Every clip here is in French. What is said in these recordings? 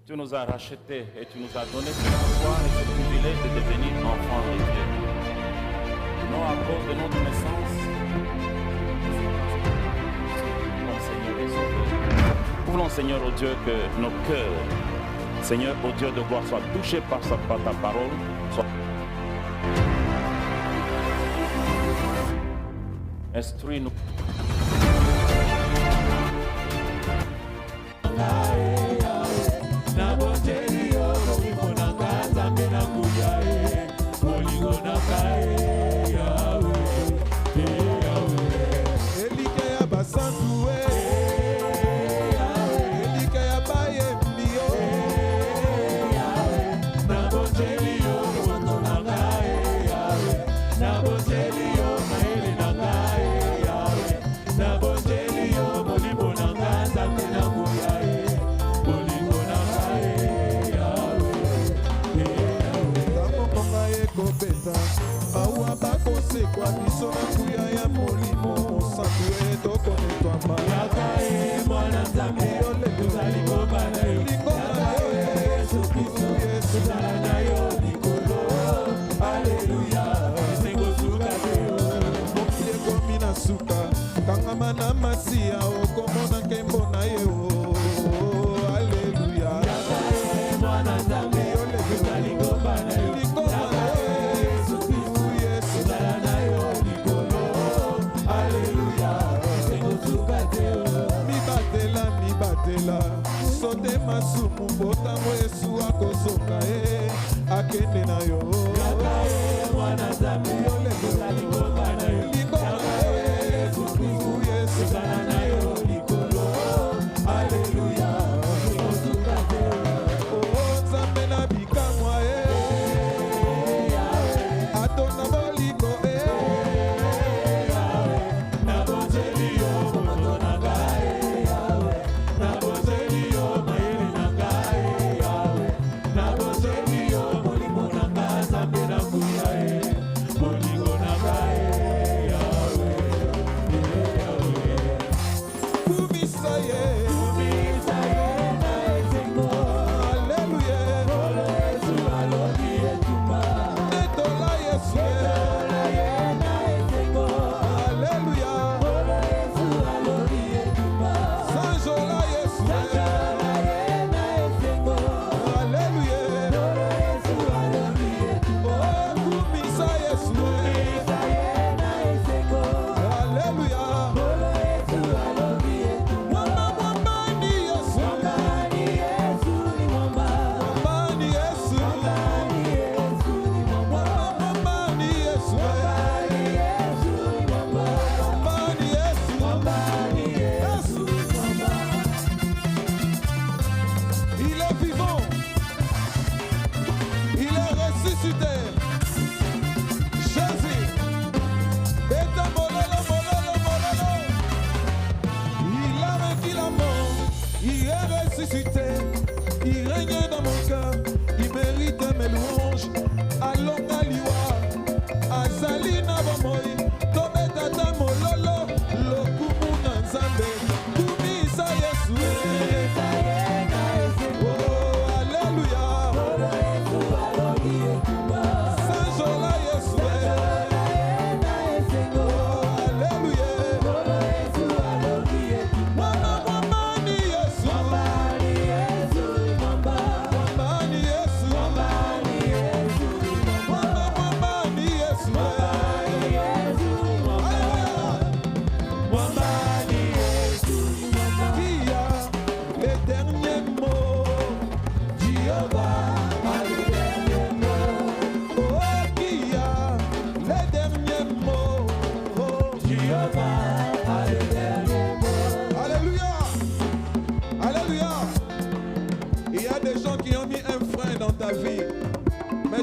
Tu nous as rachetés et tu nous as donné ce pouvoir et ce privilège de devenir enfants de Dieu. Non à cause de notre naissance, mon Seigneur et Sauveur. Nous voulons, Seigneur, au Dieu, que nos cœurs, Seigneur, au Dieu de gloire, soient touchés par ta parole. Instruis-nous.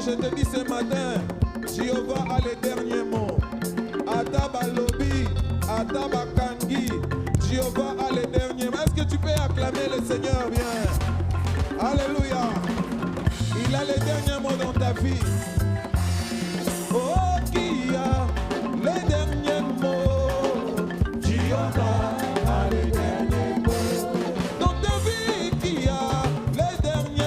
Je te dis ce matin, Jéhovah a les derniers mots. Ataba Lobi, Ataba Kangi, Jéhovah a les derniers mots. Est-ce que tu peux acclamer le Seigneur bien? Alléluia. Il a les derniers mots dans ta vie. Oh, qui a les derniers mots? Jéhovah a les derniers mots. Dans ta vie, qui a les derniers mots?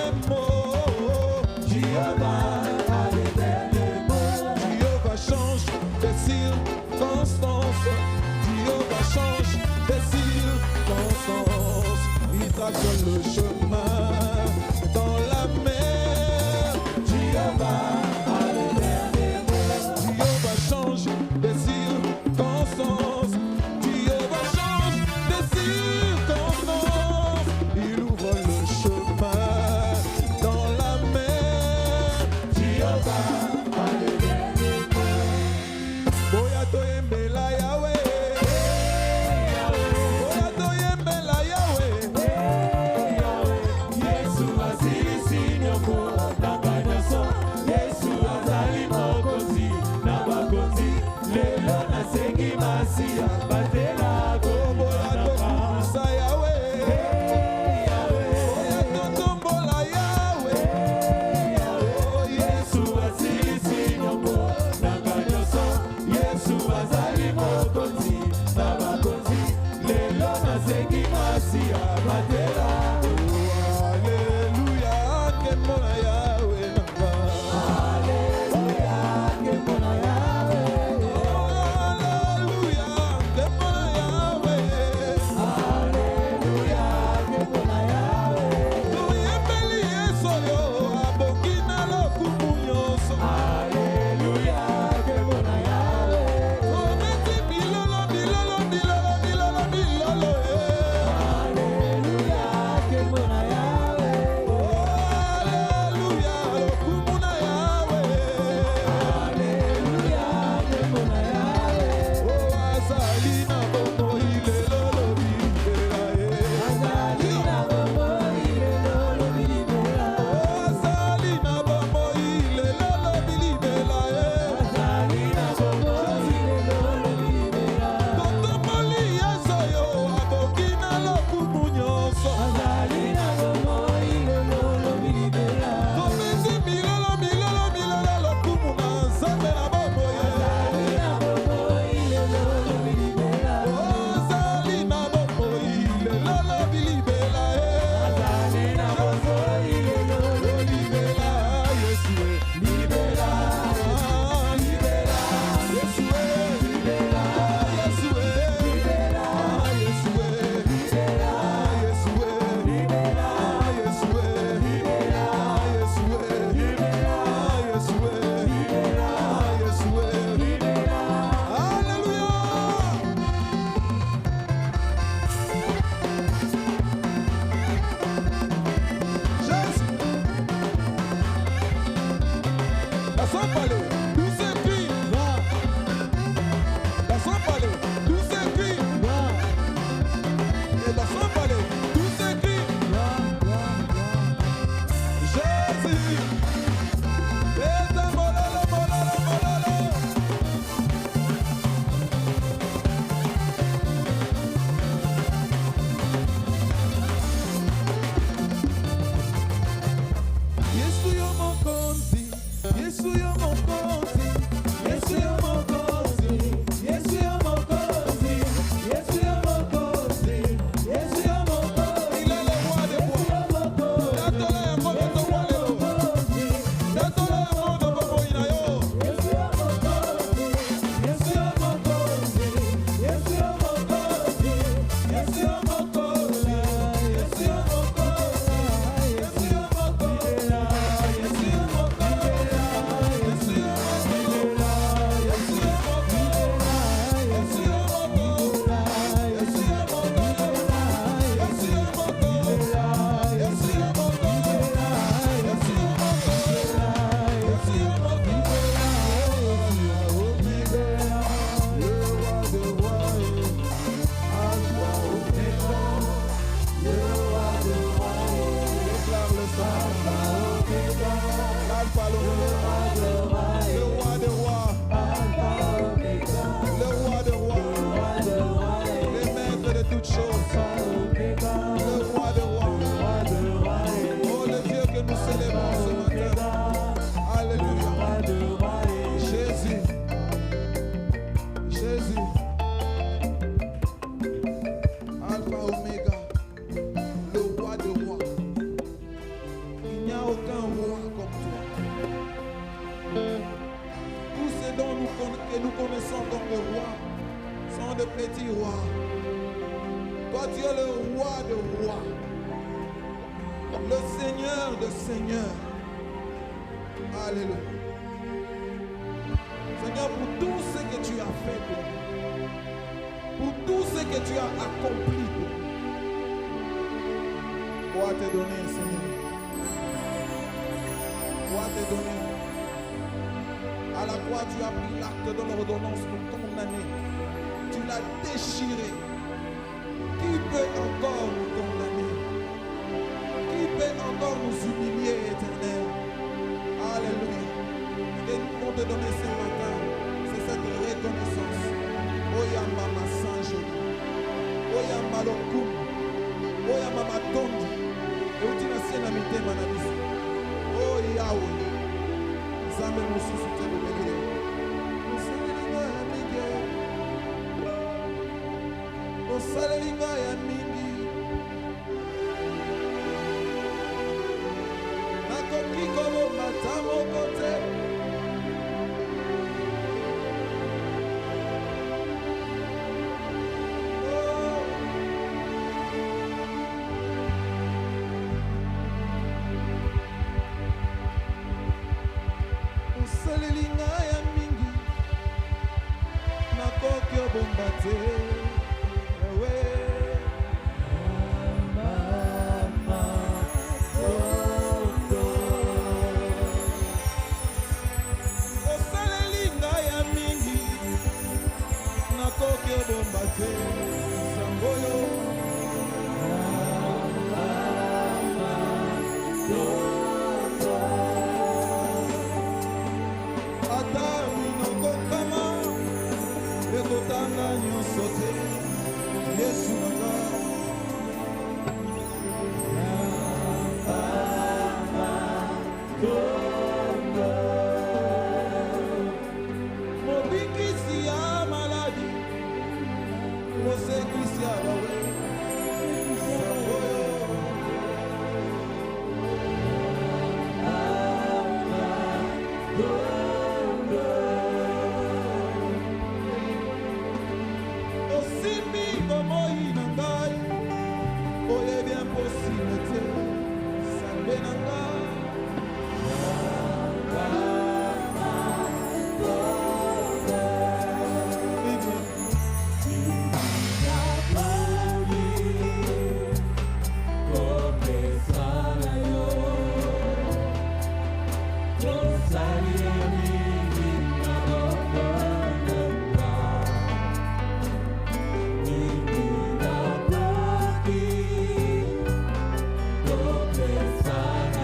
Sana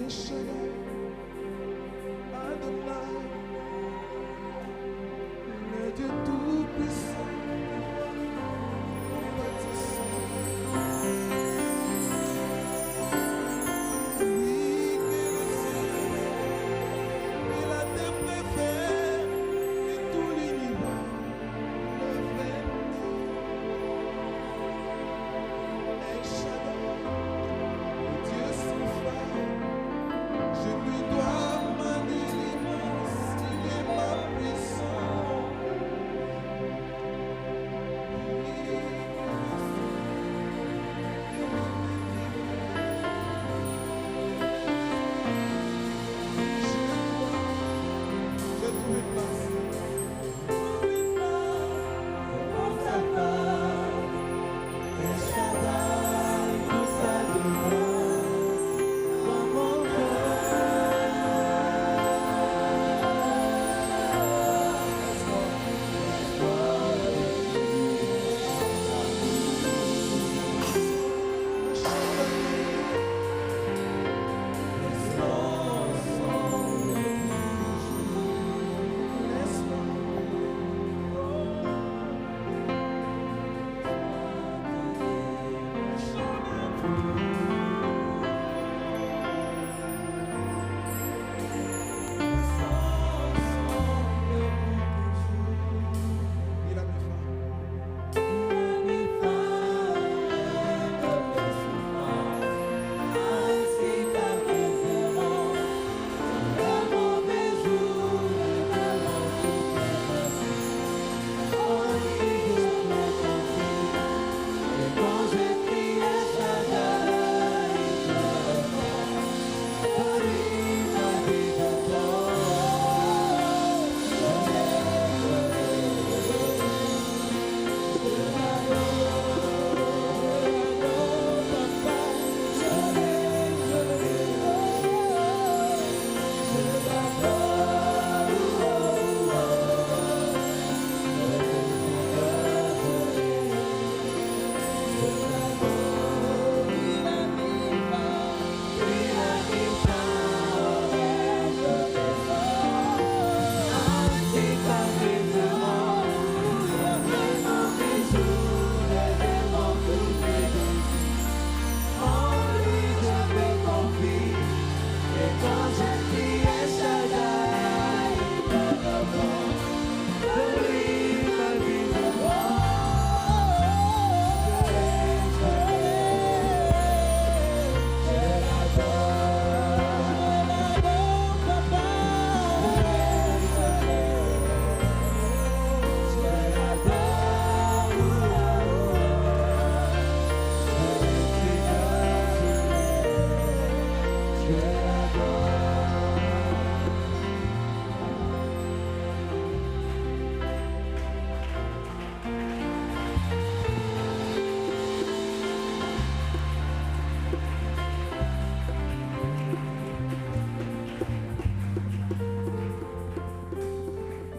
El Shaddai, Adonai, le Dieu tout-puissant, compatissant. Lui qui est le ciel et la terre préfère et tout l'univers, le vrai El Shaddai, Dieu sans faille, je lui dois ma délivrance, il est ma puissance. J'ai trouvé une place. Il a mis fin.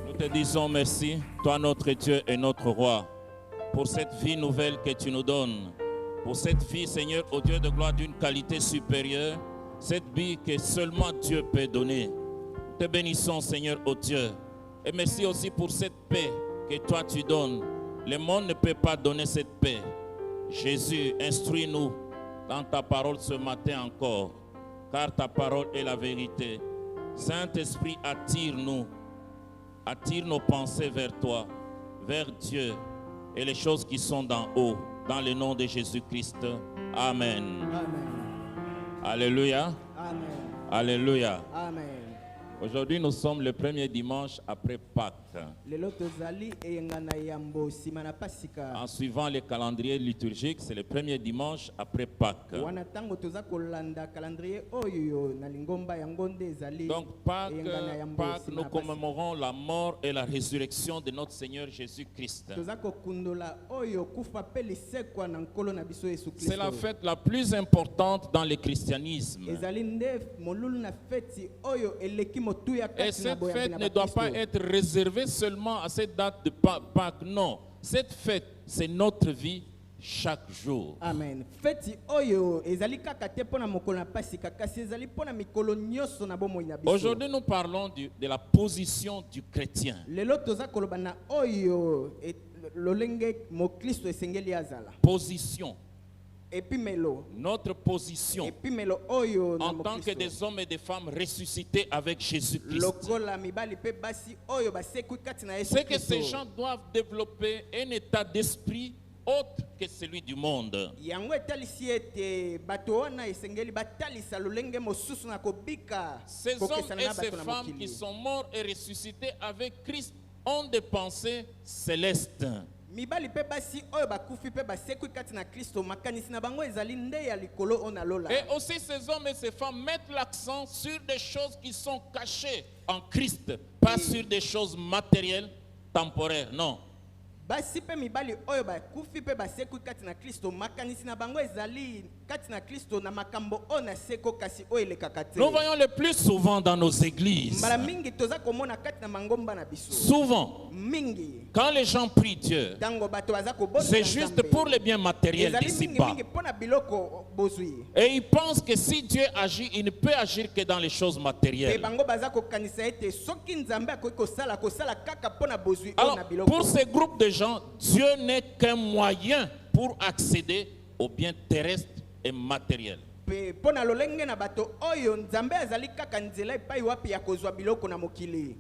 Nous te disons merci, toi notre Dieu et notre Roi, pour cette vie nouvelle que tu nous donnes, pour cette vie, Seigneur, au Dieu de gloire d'une qualité supérieure, cette vie que seulement Dieu peut donner. Nous te bénissons, Seigneur, ô Dieu, et merci aussi pour cette paix que toi tu donnes. Le monde ne peut pas donner cette paix. Jésus, instruis-nous dans ta parole ce matin encore, car ta parole est la vérité. Saint-Esprit, attire-nous, attire nos pensées vers toi, vers Dieu et les choses qui sont d'en haut, dans le nom de Jésus-Christ. Amen. Amen. Alléluia. Amen. Alléluia. Amen. Aujourd'hui, nous sommes le premier dimanche après Pâques. Lelo tozali eyangana yambo simana pasika. En suivant le calendrier liturgique, c'est le premier dimanche après Pâques. Wana tango toza kolanda calendrier oyo na lingomba yangonde ezali. Donc Pâques, eyangana yambo Pâques, nous simana pasika. commémorons la mort et la résurrection de notre Seigneur Jésus-Christ. Toza kokundola oyo kufa pe lisekwa na nkolo na biso Yesu Kristo. C'est la fête la plus importante dans le christianisme. Ezali nde molulu na feti oyo eleki motuya Et kati na cette boyambi fête na ne doit Bakristo. pas être réservée seulement à cette date de Pâques. Non, cette fête, c'est notre vie, chaque jour. Amen. Feti oyo ezali kaka te pona mokolo na pasika kasi ezali pona mikolo nyonso na bomoi na biso. Aujourd'hui, nous parlons de la position du chrétien. Lelo toza koloba na oyo lolenge mokristo esengeli azala. Position. Epimelo. Notre position Epimelo oyo na en tant que mokristo. des hommes et des femmes ressuscités avec Jésus-Christ. Lokola mibali pe basi oyo basekwi kati na Yesu C'est que ces Kristo. gens doivent développer un état d'esprit autre que celui du monde. Yango etalisi ete bato wana esengeli batalisa lolenge mosusu na kobika Ces hommes kokesana et na ces bato na femmes mokili. qui sont morts et ressuscités avec Christ ont des pensées célestes. Mibali pe basi oyo bakufi pe basekwi kati na Kristo makanisi na bango ezali nde ya likolo ona lola. Et aussi ces hommes et ces femmes mettent l'accent sur des choses qui sont cachées en Christ, pas sur des choses matérielles, temporaires, non. Basi pe mibali oyo bakufi pe basekwi kati na Kristo makanisi na bango ezali kati na Kristo na makambo ona seko kasi oyo elekaka te. Nous voyons le plus souvent dans nos églises. Mbala mingi toza komona kati na mangomba na biso. Souvent, Mingi quand les gens prient Dieu, tango bato baza kobonza c'est juste pour les biens matériels ezali d'ici-bas. mingi pona biloko bozwi. Et ils pensent que si Dieu agit, il ne peut agir que dans les choses Pe matérielles. bango baza kokanisa ete soki nzambe akoki kosala kaka pona bozwi oyo Alors, na biloko. pour ces groupes de gens, Dieu n'est qu'un moyen pour accéder aux biens terrestres et matériels. Pe pona lolenge na bato oyo nzambe azali kaka nzela epai wapi ya kozwa biloko na mokili.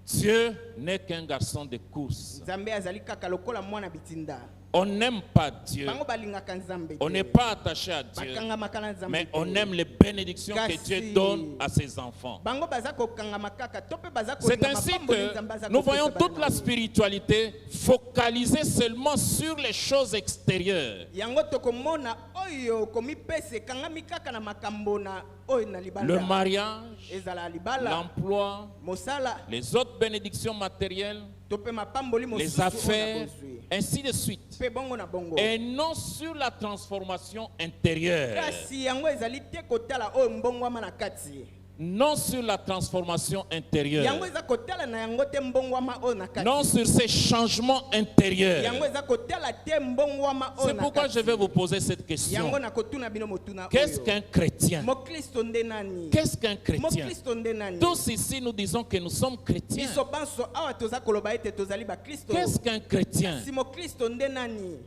Dieu n'est qu'un garçon de course. Nzambe azali kaka lokola mwana bitinda. On n'aime pas Dieu. Bango balingaka nzambe. On n'est pas attaché à Dieu. Bakangamaka na nzambe. Mais te. on aime les bénédictions que Kasi. Dieu donne à ses enfants. Bango baza kokangama kaka to pe baza C'est kolinga ainsi mapamboli que nzambe aza nous kopesa voyons bana toute la na ye. spiritualité focalisée seulement sur les choses extérieures. Yango tokomona oyo komipese kangami kaka na makambo na oyo na libala. Le mariage, Ezala libala. l'emploi, Mosala. les autres bénédictions matérielles, To pe mapamboli mosusu. les affaires, ainsi de suite. Pe bongo na bongo. Et non sur la transformation intérieure. Kasi yango ezali te kotala oyo mbongwama na kati. Non sur la transformation intérieure. Yango eza kotala na yango te mbongwama oyo na kati. Non sur ces changements intérieurs. Yango eza kotala te mbongwama oyo C'est na pourquoi kati. je vais vous poser cette question. Yango na kotuna bino motuna Qu'est-ce oyo. qu'un chrétien? Mokristo nde nani? Qu'est-ce qu'un chrétien? Mokristo nde nani? Tous ici, nous disons que nous sommes chrétiens. Biso banso awa toza koloba ete tozali ba Kristo. Qu'est-ce qu'un chrétien? Si Mokristo nde nani?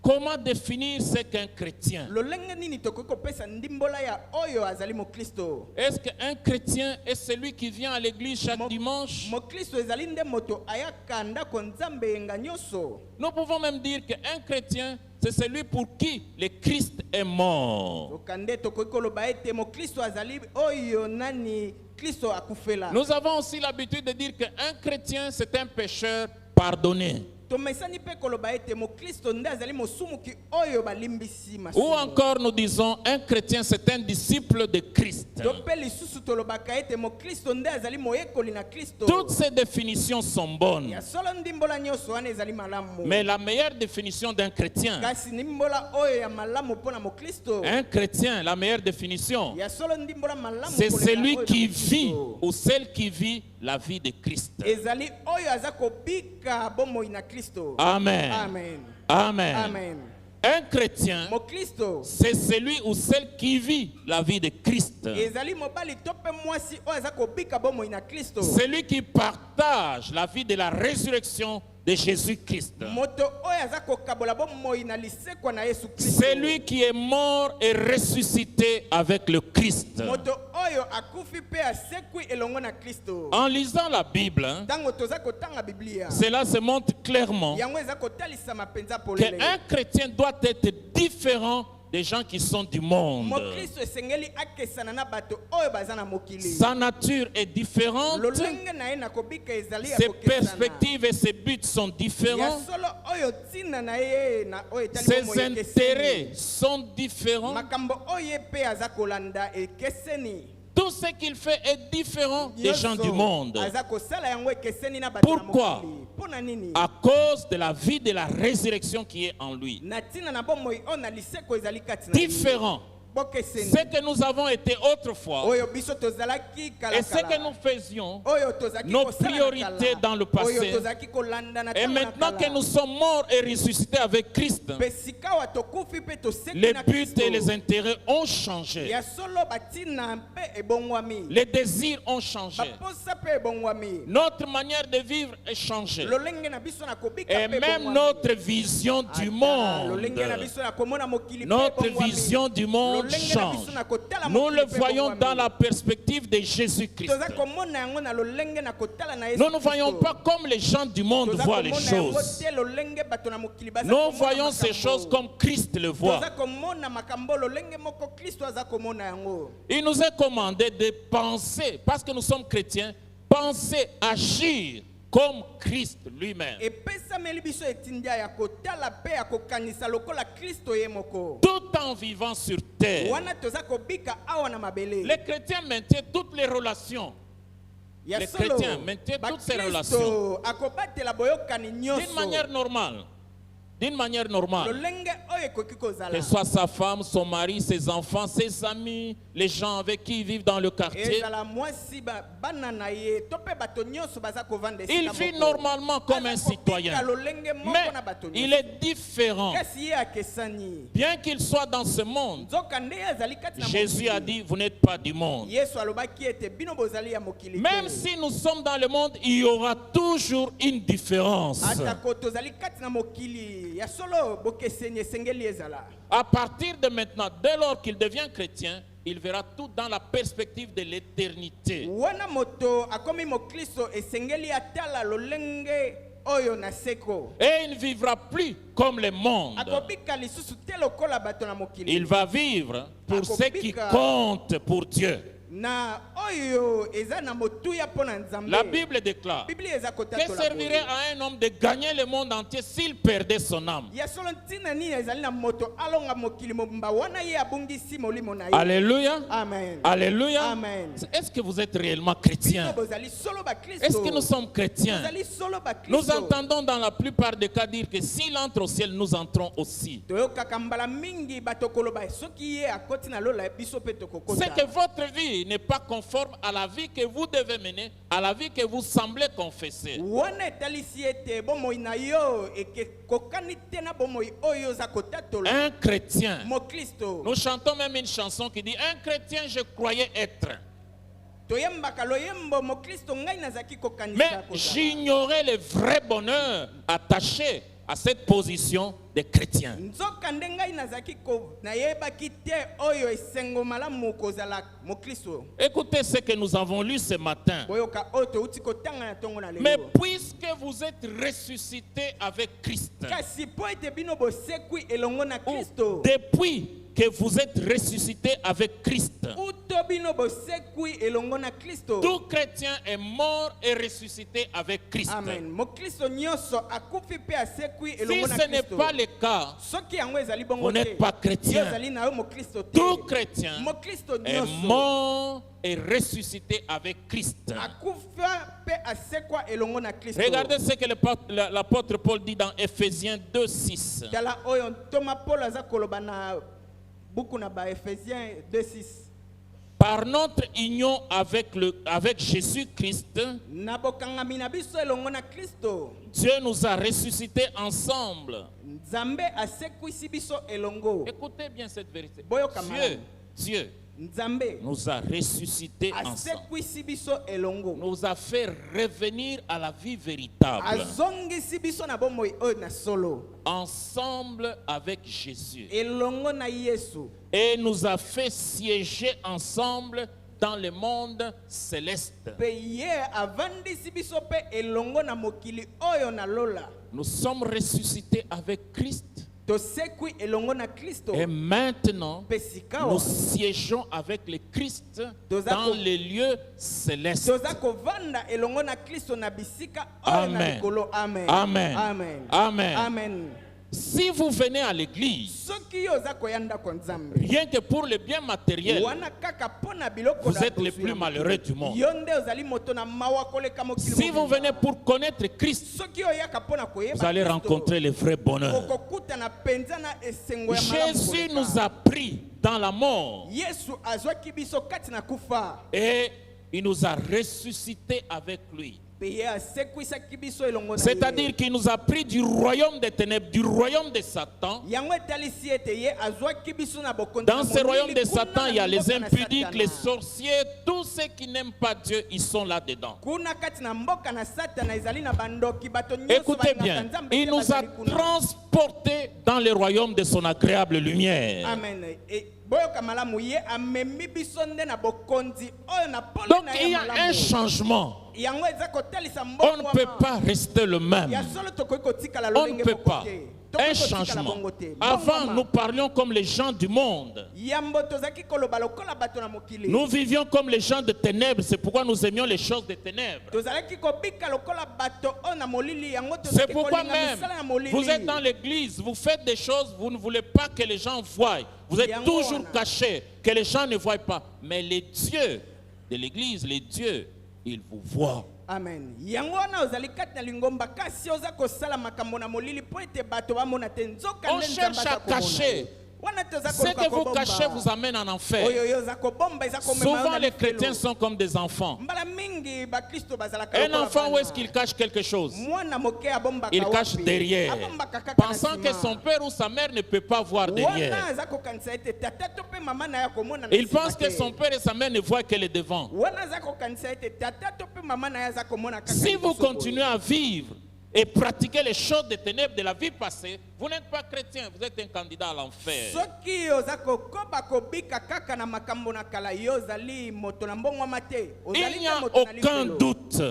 Comment définir ce qu'un chrétien? Lolenge nini tokoki kopesa ndimbola ya oyo azali Mokristo? Est-ce qu'un chrétien est celui qui vient à l'église chaque dimanche? Mokristo ezali nde moto ayaka ndako nzambe yenga nyonso. Nous pouvons même dire qu'un chrétien, c'est celui pour qui le Christ est mort. Okande tokoki koloba ete Mokristo azali oyo nani Kristo akufela. Nous avons aussi l'habitude de dire qu'un chrétien, c'est un pécheur pardonné. Tomesani pe koloba ete Mokristo nde azali mosumuki oyo balimbisi Ou masumu. encore nous disons, un chrétien, c'est un disciple de Christ. Tope lisusu tolobaka ete Mokristo nde azali moyekoli na Kristo. Toutes ces définitions sont bonnes. Ya solo ndimbola nyonso wana ezali malamu. Mais la meilleure définition d'un chrétien, Kasi ndimbola oyo ya malamu mpona Mokristo. un chrétien, la meilleure définition, Ya solo ndimbola malamu c'est koleka celui oyo qui ya vit Mokristo. ou celle qui vit la vie de Christ. Ezali oyo aza kobika bomoi na Kristo. Amen. Amen. Amen. Amen. Un chrétien, Mokristo c'est celui ou celle qui vit la vie de Christ. ezali mobali to pe mwasi oyo aza kobika bomoi na Kristo. Celui qui partage la vie de la résurrection de Jésus-Christ. Moto oyo aza kokabola bomoi na lisekwa na Yesu Kristo. Celui qui est mort et ressuscité avec le Christ. Moto oyo akufi pe asekwi elongo na Kristo. En lisant la Bible, Tango toza kotanga Biblia. cela se montre clairement Yango eza kotalisa mapenza polele. qu'un chrétien doit être différent des gens qui sont du monde. Mokristo esengeli akesana na bato oyo baza na mokili. Sa nature est différente, Lolenge na ye na kobika ezali ya ses kokesana. perspectives et ses buts sont Ya différents, solo oyo tina na ye na oyo etali ses bomoi ekeseni. intérêts sont différents. Makambo oyo ye pe aza kolanda ekeseni. Tout ce qu'il fait est différent des gens du monde. Aza kosala yango ekeseni na bato na Pourquoi? mokili. Pona nini? À cause de la vie de la résurrection qui est en lui. Na tina na bomoi oyo na liseko ezali kati na ye. Différent. bokeseni. Ce que nous avons été autrefois Oyo biso tozalaki kala et ce que kala. nous faisions, Oyo tozalaki nos kosala na priorités kala. dans le passé. Oyo tozalaki kolanda na et ntango na maintenant kala. que nous sommes morts et ressuscités avec Christ, Pe sika wa tokufi pe toseki les na buts Kristo. et les intérêts ont changé. Ya solo batina mpe ebongwami. Les désirs ont changé. Baposa pe ebongwami. Notre manière de vivre est changée. Lolenge na biso na kobika Et pe même ebongwami. notre vision du monde, Lolenge na biso na komona mokili pe notre ebongwami. vision du monde Lolenge na change. biso na kotala Nous mokili le pe voyons ebongwami. dans la perspective de Jésus-Christ. Toza komona yango na lolenge na kotala na Yesu Nous ne voyons Kristo. pas comme les gens du monde Toza voient les komona yango choses. te lolenge bato na mokili baza Nous komona voyons ces makambo. choses comme Christ le voit. Toza komona makambo lolenge moko Kristo aza komona yango. Il nous est commandé de penser, parce que nous sommes chrétiens, penser, agir comme Christ lui-même. Epesameli biso etindia ya kotala pe ya kokanisa lokola Kristo ye moko. Tout en vivant sur terre. Wana toza kobika awa na mabele. Les chrétiens maintiennent toutes les relations. Ya les solo, chrétiens maintiennent toutes ces Bakristo relations. akobatela boyokani nyonso. D'une manière normale. D'une manière normale. Lolenge oyo ekoki kozala. Que ce soit sa femme, son mari, ses enfants, ses amis, les gens avec qui ils vivent dans le quartier. Ezala mwasi bana na ye to pe bato nyonso baza kovanda esika Il moko. vit normalement comme un Aza citoyen. kobika lolenge moko Mais na bato il nyonso. est différent. Kasi ye akesani. Bien qu'il soit dans ce monde, Nzoka nde ye azali kati na Jésus mokili. a dit, vous n'êtes pas du monde. Yesu alobaki ete bino bozali ya mokili te. Même si nous sommes dans le monde, il y aura toujours une différence. Atako tozali kati na mokili ya solo bokeseni esengeli ezala. À partir de maintenant, dès lors qu'il devient chrétien, il verra tout dans la perspective de l'éternité. Wana moto akomi mokristo esengeli atala lolenge oyo na seko. Et il ne vivra plus comme le monde. Akobika lisusu te lokola bato na mokili. Il va vivre pour ce qui Akobika. compte pour Dieu. Na oyo eza na motuya pona nzambe. La Bible déclare, Biblia eza que kotatola servirait à un homme de gagner le monde entier s'il perdait son âme? ya solo ntina nini ezali na moto alonga mokili mobimba wana ye abungisi molimo na ye. Alléluia. Amen. Alléluia. Amen. Est-ce que vous êtes réellement Bino chrétien? bozali solo ba Kristo. Est-ce que nous sommes chrétiens? Bozali solo ba Kristo. Nous entendons dans la plupart des cas dire que s'il entre au ciel, nous entrons aussi. Toyokaka mbala mingi bato koloba soki ye akoti na lola biso pe tokokota. C'est que votre vie n'est pas conforme à la vie que vous devez mener, à la vie que vous semblez confesser. Wana etalisi ete bomoi na yo eke kokani te na bomoi oyo za kotatola. Un chrétien. Mo Kristo. Nous chantons même une chanson qui dit, un chrétien je croyais être, Toyembaka loyembo mo Kristo ngai nazaki kokanisa mais kozala. j'ignorais le vrai bonheur attaché à cette position de chrétien. Nzoka nde ngai nazaki ko nayebaki te oyo esengo malamu kozala mo Kristo. Écoutez ce que nous avons lu ce matin. Boyoka oto uti kotanga na tongo na Mais lelo. puisque vous êtes ressuscité avec Christ, Kasi po ete bino bosekwi elongo na ou Kristo. depuis que vous êtes ressuscité avec Christ, Uto bino bosekwi elongo na Kristo. tout chrétien est mort et ressuscité avec Christ. Amen. Mo Kristo nyonso akufi pe asekwi Si elongo na ce n'est Kristo. pas le cas, Soki yango ezali bongo vous te. n'êtes pas chrétien. Yo ezali na yo mo Kristo te. Tout chrétien Mo Kristo est nyonso. mort et ressuscité avec Christ. Akufa pe asekwa elongo na Kristo. Regardez ce que l'apôtre Paul dit dans Ephésiens 2:6. Tala oyo Thomas Paul aza koloba na buku na ba Ephésiens 2:6. Par notre union avec Jésus-Christ, Na bokangami na biso elongo na Kristo. Dieu nous a ressuscités ensemble. Nzambe asekwisi biso elongo. Écoutez bien cette vérité. Boyoka malamu. Dieu Nzambe nous a ressuscités ensemble. asekwisi biso elongo. Nous a fait revenir à la vie véritable. Azongisi biso na bomoi oyo na solo. Ensemble avec Jésus. Elongo na Yesu. Et nous a fait siéger ensemble dans le monde céleste. Pe ye avandisi biso pe elongo na mokili oyo na lola. Nous sommes ressuscités avec Christ. Tosekwi elongo na Kristo. Et maintenant, Pe sikawa. nous siégeons avec le Christ dans les lieux célestes. Toza kovanda elongo na Kristo na bisika oyo na Amen. likolo. Amen. Amen. Amen. Amen. Amen. si vous venez à l'église, soki yo oza koya ndako ya Nzambe rien que pour le bien matériel, wana kaka mpona biloko vous êtes les plus malheureux du monde. yo nde ozali moto na mawa koleka mokili Si vous mobimba. venez pour connaître Christ, soki oyaka mpona koyeba vous allez Kristo, rencontrer le vrai bonheur. okokutana penza na esengo ya malamu Jésus koleka. nous a pris dans la mort yesu azwaki biso kati na kufa et il nous a ressuscités avec lui. mpe ye asekwisaki biso elongo na C'est-à-dire ye. qu'il nous a pris du royaume des ténèbres, du royaume de Satan. yango etalisi ete ye azwaki biso na bokonzi Dans na ce royaume molili de kuna Satan, na il y a les mboka na impudiques, Satana. les sorciers, tous ceux qui n'aiment pas Dieu, ils sont là-dedans. kuna kati na mboka na satana ezali na bandoki bato nyonso Écoutez balingaka bien, Nzambe il te nous a bazali kuna. transportés dans le royaume de son agréable lumière. Amen. Boyoka malamu ye amemi biso nde na bokonzi oyo na pole Donc na il ye y a un malamu. changement. yango eza kotalisa On ne peut mbongwama. pas rester le même. ya solo tokoki kotikala On ne lolenge peut moko pas. te. Un Tokoki kotikala changement. bongo te. Avant, Mbongwama. nous parlions comme les gens du monde. yambo tozaki koloba lokola bato na mokili. Nous vivions comme les gens de ténèbres. C'est pourquoi nous aimions les choses des ténèbres. tozalaki kobika lokola bato oyo na molili yango C'est tozalaki pourquoi kolinga même, misala ya molili. vous êtes dans l'église, vous faites des choses, vous ne voulez pas que les gens voient. Vous êtes Yango toujours wana. cachés, que les gens ne voient pas. Mais les dieux de l'église, les dieux, ils vous voient. amen yango wana ozali kati na lingomba kasi oza kosala makambo na molili mpo ete bato bamona te nzoka On nde cherche Nzambe à aza komona cacher. ye. wana toza Ce koluka que vous kobomba. cachez vous amène en enfer. oyo yo oza kobomba eza komema yo Souvent, na les lifelo. chrétiens sont comme des enfants. mbala mingi bakristo bazalaka Un lokola enfant, bana. où est-ce qu'il cache quelque chose? mwana moke abombaka Il cache wapi? derrière, Abombaka kaka na pensant que nsima. son père ou sa mère ne peut pas voir derrière. wana aza kokanisa ete tata to mpe mama na ye akomona na Il nsima pense que te. son père et sa mère ne voient que le devant. wana aza kokanisa ete tata to mpe mama na ye aza komona kaka Si vous liboso boye. continuez à vivre et pratiquer les choses des ténèbres de la vie passée, vous n'êtes pas chrétien, vous êtes un candidat à l'enfer. soki oza kokoba kobika kaka na makambo na kala yo ozali moto na mbongwama te ozali Il n'y te a moto na aucun lifelo. doute.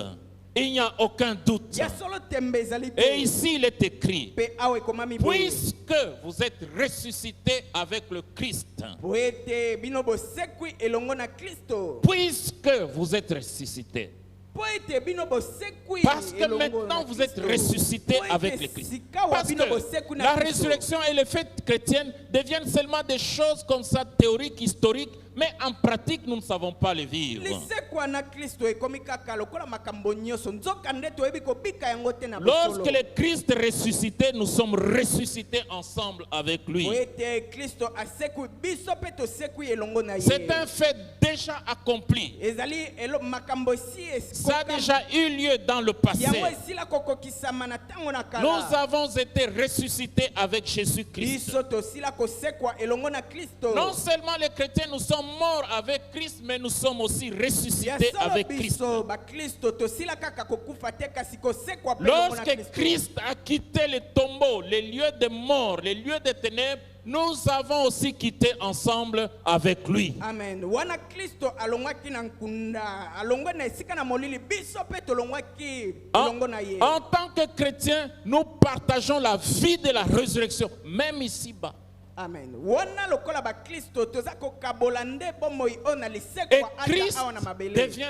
Il n'y a aucun doute. ya solo tembe ezali te Et ici, il est écrit, mpe awa ekomami boye puisque vous êtes ressuscités avec le Christ, po ete bino bosekwi elongo na kristo puisque vous êtes ressuscités, po ete bino bosekwi parce que elongo maintenant na vous êtes Kristo. ressuscités Po ete avec le Christ. sika wa Parce bino que bosekwi na la Kristo. résurrection et les fêtes chrétiennes deviennent seulement des choses comme ça, théoriques, historiques, mais en pratique, nous ne savons pas les vivre. lisekwa na kristo ekomi kaka lokola makambo nyonso nzoka nde toyebi kobika yango te na Lorsque bosolo le Christ est ressuscité, nous sommes ressuscités ensemble avec lui. po ete kristo asekwi biso mpe tosekwi elongo na C'est ye un fait déjà accompli. ezali makambo esi Ça a déjà eu lieu dans le passé. yango esila kokokisama na ntango na Nous kala avons été ressuscités avec Jésus-Christ. biso tosila kosekwa elongo na kristo Non seulement les chrétiens, nous sommes morts avec Christ, mais nous sommes aussi ya ressuscités solo avec Christ. biso bakristo tosila kaka kokufa te kasi kosekwa mpe elongo na Lorsque kristo Christ a quitté les tombeaux, les lieux de mort, les lieux de ténèbres, nous avons aussi quitté ensemble avec lui. amen wana kristo alongwaki na nkunda alongwe na esika na molili biso mpe tolongwaki elongo na ye En tant que chrétiens, nous partageons la vie de la résurrection, même ici-bas. amen wana lokola bakristo toza kokabola nde bomoi oyo na Et lisekwa Christ ata awa na mabele devient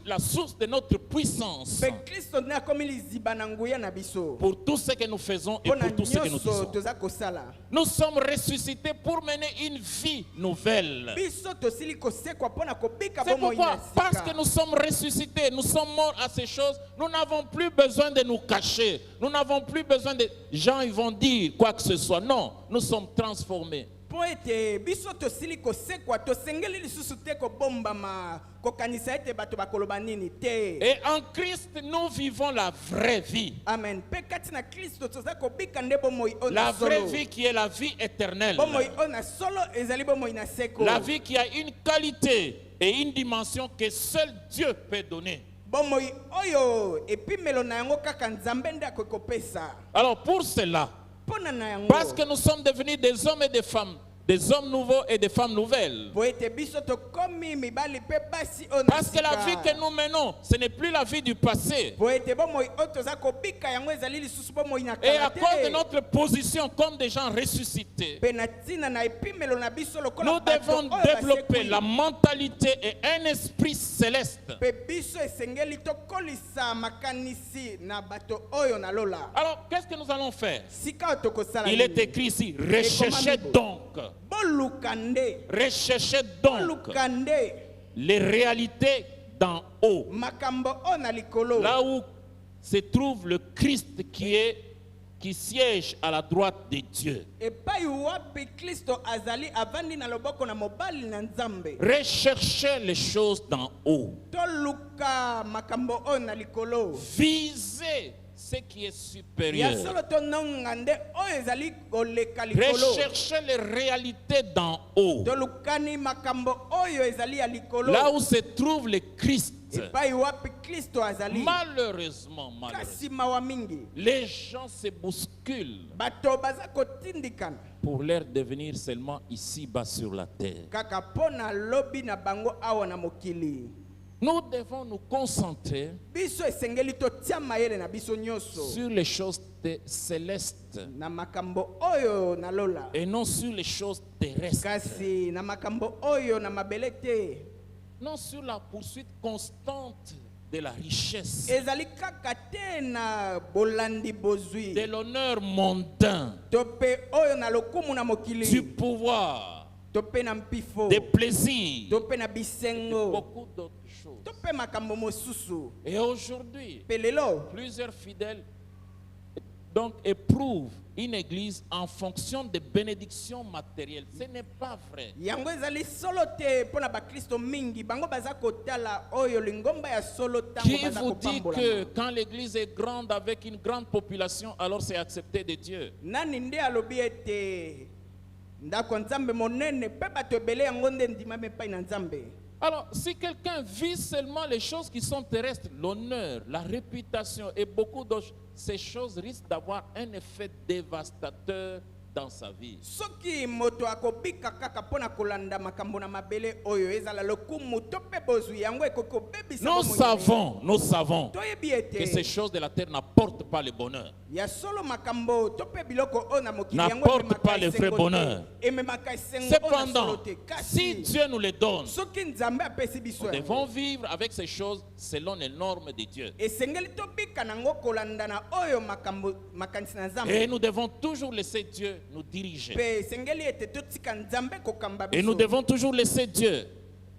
la source de notre puissance mpe kristo nde akomi liziba na nguya na biso pour tout ce que nous faisons et mpona pour tout ce que nous nyonso faisons. toza kosala Nous sommes ressuscités pour mener une vie nouvelle. biso tosili kosekwa mpona kobika C'est bomoi pourquoi, na parce que sika nous sommes ressuscités, nous sommes morts à ces choses, nous n'avons plus besoin de nous cacher. Nous n'avons plus besoin de... gens ils vont dire quoi que ce soit. Non, nous sommes transformés. mpo ete biso tosili kosekwa tosengeli lisusu te kobombama kokanisa ete bato bakoloba nini te Et en Christ, nous vivons la vraie vie. amen mpe kati na kristo toza kobika nde bomoi oyo La na vraie solo vie qui est la vie éternelle. bomoi oyo na solo ezali bomoi na seko La vie qui a une qualité et une dimension que seul Dieu peut donner. bomoi oyo epimelo na yango kaka nzambe nde akoki kopesa Alors pour cela, mpona na yango parce que nous sommes devenus des hommes et des femmes des hommes nouveaux et des femmes nouvelles. po ete biso tokomi mibali mpe basi oyo na Parce que la sika. vie que nous menons, ce n'est plus la vie du passé. po ete bomoi oyo toza kobika yango ezali lisusu bomoi na Et à kala cause de te. notre position comme des gens ressuscités, Mpe na ntina na epimelo na biso lokola nous bato devons oyo développer basekwi. la mentalité et un esprit céleste. Mpe biso esengeli tokolisa makanisi na bato oyo na lola. Alors, qu'est-ce que nous allons faire? Sika oyo tokosala Il est nini? écrit ici, recherchez donc, Boluka nde. recherchez donc Boluka nde. les réalités d'en haut, Makambo oyo na likolo. là où se trouve le Christ qui siège à la droite de Dieu. Epai wapi Kristo azali avandi na loboko na mobali na Nzambe. Recherchez les choses d'en haut. Toluka makambo oyo na likolo. Visez ce qui est Ya supérieur. solo tononga nde oyo ezali koleka likolo. Recherchez les réalités d'en haut, Tolukani makambo oyo ezali ya likolo. là où se trouve le Christ. Epai wapi Kristo azali. Malheureusement, Kasi mawa mingi. les gens se bousculent Bato baza kotindikana. pour leur devenir seulement ici-bas sur la terre. Kaka pona lobi na bango awa na mokili. Nous devons nous concentrer Biso esengeli totia mayele na biso nyonso. sur les choses célestes Na makambo oyo na lola. et non sur les choses terrestres. Kasi na makambo oyo na mabele te. Non sur la poursuite constante de la richesse, Ezali kaka te na bolandi bozwi. de l'honneur mondain, Tope oyo na lokumu na du mokili. pouvoir, Tope na mpifo. des plaisirs, Tope na bisengo. beaucoup d'autres choses. Tope makambo mosusu. Et aujourd'hui, Pelelo. plusieurs fidèles donc éprouvent une église en fonction des bénédictions matérielles. Ce n'est pas vrai. Yango ezali solo te pona ba Kristo mingi. Bango baza kotala oyo lingomba ya solo tango Qui baza vous dit kopambola. que quand l'église est grande avec une grande population, alors c'est accepté de Dieu? Nani nde alobi ete ndako Nzambe monene pe bato ebele yango nde ndima mepai na Nzambe. Alors, si quelqu'un vit seulement les choses qui sont terrestres, l'honneur, la réputation et beaucoup d'autres, ces choses risquent d'avoir un effet dévastateur dans sa vie. Soki moto akobika kaka pona kolanda makambo na mabele oyo ezala lokumu to pe bozwi yango ekoko bebisa Nous savons toyebi que ces ete choses de la terre n'apportent pas le bonheur. ya solo makambo to pe biloko oyo na mokili yango N'apporte pas le vrai bonheur. ememaka esengo oyo na solo Cependant, te si kasi Dieu nous les donne, soki Nzambe apesi biso nous yango devons vivre avec ces choses selon les normes de Dieu. esengeli tobika nango kolanda na oyo makambo makanisi na Et Nzambe nous devons toujours laisser Dieu nous diriger. pe esengeli ete totika Nzambe kokamba Et nous biso devons toujours laisser Dieu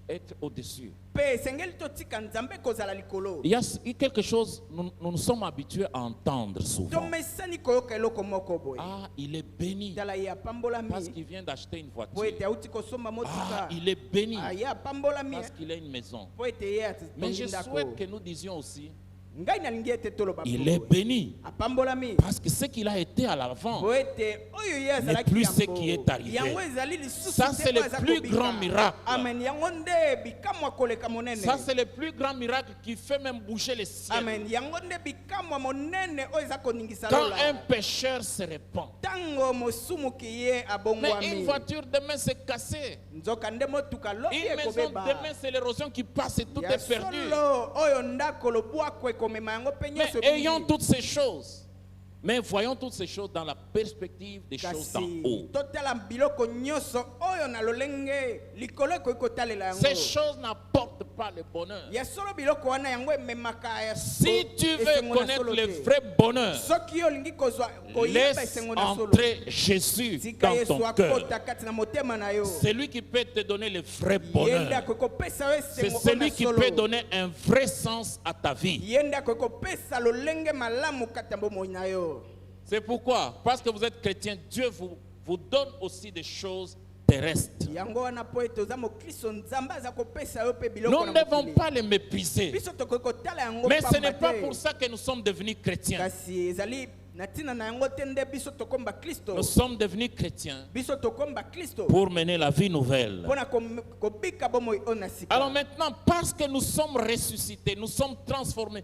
être au-dessus. pe esengeli totika Nzambe kozala likolo Il y a quelque chose, nous nous sommes habitués à entendre souvent. tomesani koyoka eloko moko boye Ah, il est béni tala ye apambolami parce qu'il vient d'acheter une po ete voiture. auti kosomba Ah, motuka il est béni ye apambolami parce qu'il a une maison. po ete ye Mais atongi je ndako souhaite que nous disions aussi, ngai nalingi ete toloba il est béni apambolami parce que ce qu'il a été à l'avant, po ete oyo ye n'est azalaki plus ce yango. qui est arrivé. yango ezali lisusu Ça, te c'est po le aza plus kobika. grand miracle. Amen yango nde bikamwa koleka monene ça c'est le plus grand miracle qui fait même bouger les ciels. amen yango nde bikamwa monene oyo eza koningisa Quand lola un pécheur se répand. ntango mosumuki ye Mais une abongwami voiture demain s'est cassée. nzoka nde motuka lobi Une maison ekobeba demain c'est l'érosion qui passe et tout ya est perdu. solo oyo ndako lobwako ekomema yango mpe Mais nyonso ayons ebimi. toutes ces choses. Mais voyons toutes ces choses dans la perspective des choses d'en kasi haut. totala biloko nyonso oyo na lolenge likolo ekoki kotalela yango Ces choses n'apportent pas le bonheur. ya solo biloko wana yango ememaka ya Si tu veux esengo na connaître solo le te. vrai bonheur, soki yo olingi kozwa koyeba laisse esengo na solo entrer Jésus tika dans yesu ton cœur. akota kati na motema na yo C'est lui qui peut te donner le vrai ye nde bonheur. akoki kopesa yo C'est esengo oyo na celui qui solo peut donner un vrai sens à ta vie. ye nde akoki kopesa lolenge malamu kati ya bomoi na yo C'est pourquoi, parce que vous êtes chrétien, Dieu vous donne aussi des choses terrestres. yango wana po ete oza mokristo nzambe aza kopesa yo mpe biloko Nous na ne devons mokili. pas les mépriser. biso tokoki kotala yango Mais ce pamba n'est pas te. pour ça que nous sommes devenus chrétiens. kasi ezali na ntina na yango te nde biso tokomba kristo Nous sommes devenus chrétiens biso tokomba kristo pour mener la vie nouvelle. mpona kobika bomoi oyo na sika Alors maintenant, parce que nous sommes ressuscités, nous sommes transformés,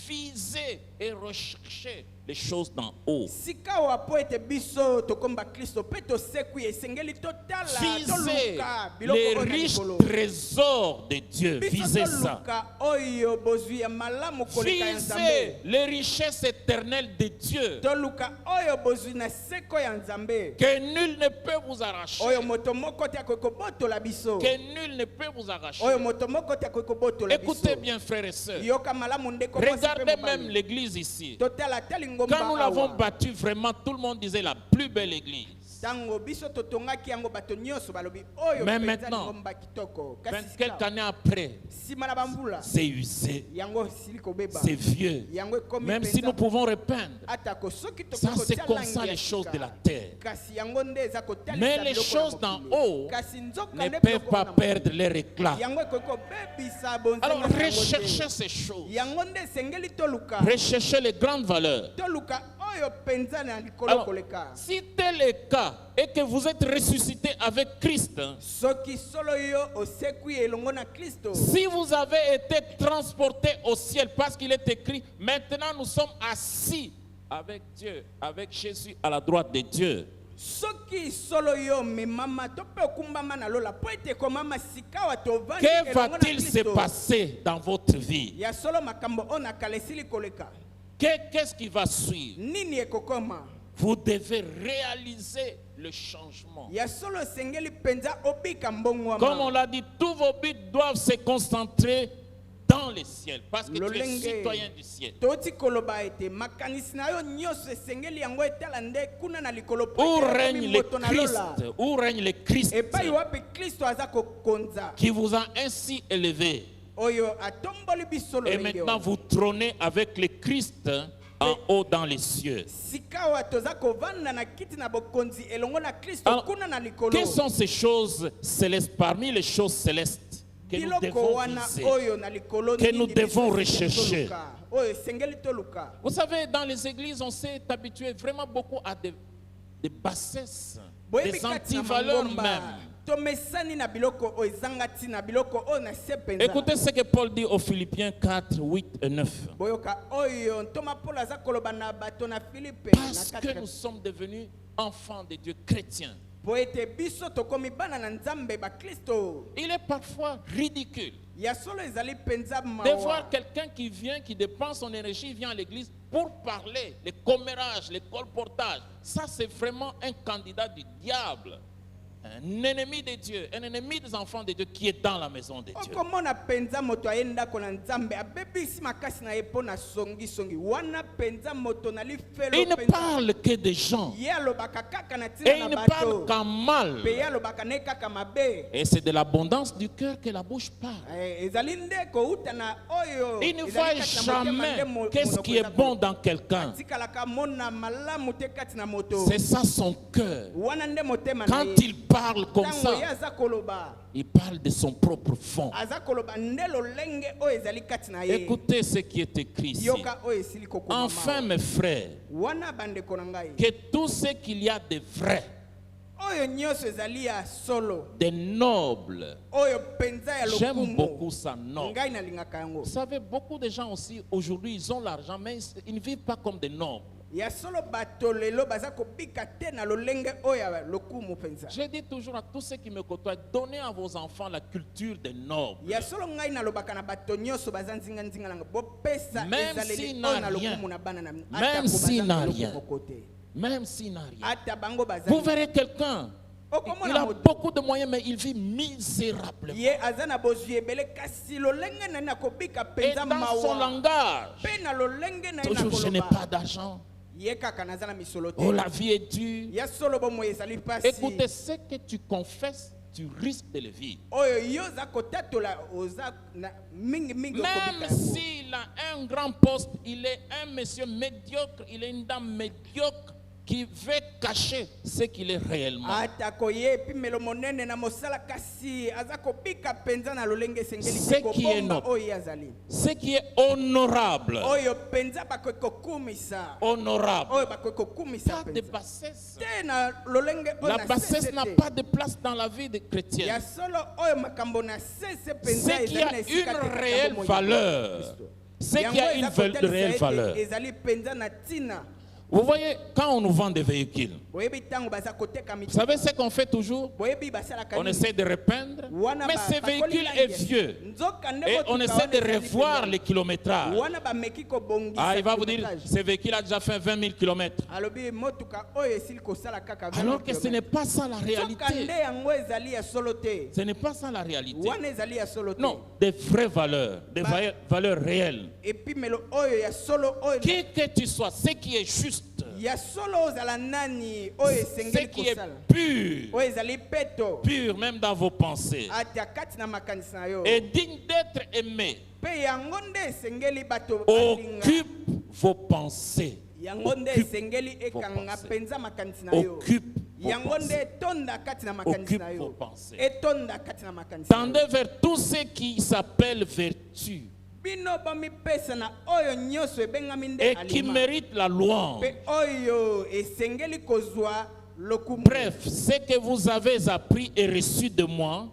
visez et recherchez les choses d'en haut. Sika wa po ete biso tokomba Kristo pe tosekwi esengeli totala Visez toluka les biloko oyo na riches likolo. trésors de Dieu. Biso Visez ça. toluka oyo bozwi ya malamu koleka ya Visez Nzambe. les richesses éternelles de Dieu. Toluka oyo bozwi na seko ya Nzambe. Que nul ne peut vous arracher. Oyo moto moko te akoki kobotola biso. Que nul ne peut vous arracher. Oyo moto moko te akoki kobotola biso. Écoutez bien, frères et sœurs. Yoka malamu ndeko mwasi pe Regardez mobali. même l'église ici. Totala tali ngomba Quand nous l'avons awa. bâtue, vraiment, tout le monde disait la plus belle église. Tango biso totongaki yango bato nyonso balobi oyo Mais penza maintenant, ngomba kitoko. Kasi 20 quelques sika, années après, sima na bambula c'est usé, yango sili kobeba. c'est vieux. Yango ekomi Même si penza nous pouvons repeindre, atako soki ça tokoki c'est kotia comme langi ça ya les choses sika. de la terre. Kasi yango nde eza kotalisa Mais les biloko na choses d'en mokili. haut Kasi nzoka ne nde peuvent biloko pas na perdre mokili. leur éclat. Yango ekoki kobebisa bonzenga Alors na yango te. recherchez ces choses. Yango nde esengeli toluka. Recherchez les grandes valeurs. Toluka oyo penza na likolo Alors, koleka. si tel est le cas et que vous êtes ressuscité avec Christ, Soki solo yo osekwi elongo na Kristo. si vous avez été transporté au ciel parce qu'il est écrit, maintenant nous sommes assis avec Dieu, avec Jésus à la droite de Dieu. Soki solo yo memama tope okumbama na lola po ete komama sikawa tovandi Que elongo na va-t-il se Kristo. passer dans votre vie? Ya solo makambo ona kalesili koleka. Qu'est-ce qui va suivre? Nini ekokoma? Vous devez réaliser le changement. Ya solo sengeli penza obika mbongo Comme on ama. l'a dit, tous vos buts doivent se concentrer dans le ciel parce que tu es Lolenge. citoyen du ciel. Toti koloba ete makanisi na yo nyonso esengeli yango etala nde kuna na likolo po Où ete règne ekomi le moto na lola. Christ? Où règne le Christ Epai wapi Kristo aza kokonza. qui vous a ainsi élevé? Oyo atomboli biso Et lolenge maintenant oyo. vous trônez avec le Christ en haut dans les cieux. Sikawa toza kovanda na kiti na bokonzi elongo na Kristo Alors, kuna na likolo. quelles sont ces choses célestes, parmi les choses célestes que nous Biloko devons wana viser, oyo na likolo que nini nous biso devons esengeli rechercher? toluka. Oyo esengeli toluka. Vous savez, dans les églises, on s'est habitué vraiment beaucoup à des bassesses, Boyebi des kati na antivaleurs mangomba, même. tomesani na biloko oyo ezanga ntina biloko oyo na se penza. Écoutez ce que Paul dit aux Philippiens 4, 8 et 9. Boyoka oyo ntoma Paul aza koloba na bato na Philippe na Parce que 4. nous sommes devenus enfants de Dieu chrétiens. Po ete biso tokomi bana na Nzambe ba Kristo. Il est parfois ridicule Ya solo ezali penza de mawa. voir quelqu'un qui vient, qui dépense son énergie, vient à l'église pour parler, les commérages, les colportages. Ça, c'est vraiment un candidat du diable. Un ennemi de Dieu, un ennemi des enfants de Dieu qui est dans la maison de Dieu. Okomona penza moto ayenda ko na Nzambe abebisi makasi na ye po na songi songi wana penza moto na lifelo Il ne penza. parle que des gens. Ye alobaka kaka na Et tina il na ne bato. parle qu'en mal. Pe ye alobaka ne kaka mabe. Et c'est de l'abondance du cœur que la bouche parle. Ezali nde kouta na oyo. Il ne ezali voit kati na motema jamais nde qu'est-ce monoko qui est eza bon koloba. dans quelqu'un. Atikalaka mona malamu te kati na moto. C'est ça son cœur. Wana nde motema na Quand ye. il parle comme Tango ye ça, aza koloba. il parle de son propre fond. Aza koloba nde lolenge oyo ezali kati na ye. Écoutez ce qui est écrit ici. Yoka oyo esili kokoma. Enfin, mes frères, Wana bandeko na ngai. que tout ce qu'il y a de vrai, Oyo nyonso ezali ya solo. de noble, Oyo penza ya j'aime lokumu. beaucoup ça, noble. Ngai nalingaka yango. Vous savez, beaucoup de gens aussi, aujourd'hui, ils ont l'argent, mais ils ne vivent pas comme des nobles. Ya solo bato lelo baza kobika te na lolenge oyo ya lokumu penza. Je dis toujours à tous ceux qui me côtoient, donnez à vos enfants la culture des nobles. Ya solo ngai nalobaka na bato nyonso baza nzinga nzinga nanga bopesa Même ezaleli s'il oyo n'a na rien. lokumu na bana na Même s'il n'a rien. kote. Même s'il n'a rien. Ata bango baza. Vous verrez quelqu'un, il Okomona a moto. beaucoup de moyens, mais il vit misérablement. Ye aza na bozwi ebele kasi lolenge na na kobika Et penza dans son mawa. langage, Pe na lolenge na ye na toujours je n'ai pas koloba. d'argent. Ye kaka naza na misolo te. Oh, la vie est dure. Ya solo bomo ezali pasi. Écoutez, ce que tu confesses, tu risques de le vivre. Oyo yo za kotatola oza na mingi mingi okobika Même yango. s'il a un grand poste, il est un monsieur médiocre, il est une dame médiocre qui veut cacher ce qu'il est réellement. Ata koye pimelo monene na mosala kasi aza kobika penza na lolenge sengeli Ce qui est bomba noble. oyo azali. Ce qui est honorable. Oyo penza bakoki kokumisa. Honorable. Oyo bakoki kokumisa Pas de penza. bassesse. Te na lolenge oyo La na bassesse sese n'a te. pas de place dans la vie des Ya chrétiens. solo oyo makambo na sese penza Ce qui a ezali na esika te une kaka réelle bomoi ya valeur. Kristo. Ce qui Yango a une eza kotalisa réelle ete valeur. ezali penza na tina Vous voyez, quand on nous vend des véhicules, boyebi ntango baza koteka vous mituka savez ce qu'on fait toujours? boyebi basalaka On nini? essaie de repeindre, Wana mais ba- ce bakoli véhicule langi. est vieux. Nzoka nde Et motuka on essaie wana de ezali revoir pembeni. les kilométrages. Wana bameki kobongisa Ah, il va vous dire, kilométrage. ce véhicule a déjà fait 20 000 km. alobi motuka oyo esili kosala kaka 20 Alors que ce n'est pas ça la Nzoka réalité. nde yango ezali ya solo te. Ce n'est pas ça la réalité. Wana ezali ya solo te. Non, des vraies valeurs, des valeurs réelles. epimelo oyo ya solo oyo Qui que tu sois, ce qui est juste, ya solo ozala nani oyo ce esengeli qui est kosala pur, oyo ezali peto pur même dans vos pensées, ata kati na makanisi na yo et digne d'être aimé, mpe yango nde esengeli bato balinga occupe vos pensées. yango nde Occupe esengeli ekanga pensées. mpenza makanisi na yo Occupe vos yango nde pensées. etonda kati na makanisi Occupe na vos yo pensées. etonda kati na makanisi na yo Tendez vers tout ce qui s'appelle vertu bino bomipesa na oyo nyonso ebengami nde et qui alima mérite la louange. mpe oyo esengeli kozwa lokumu Bref, ce que vous avez appris et reçu de moi,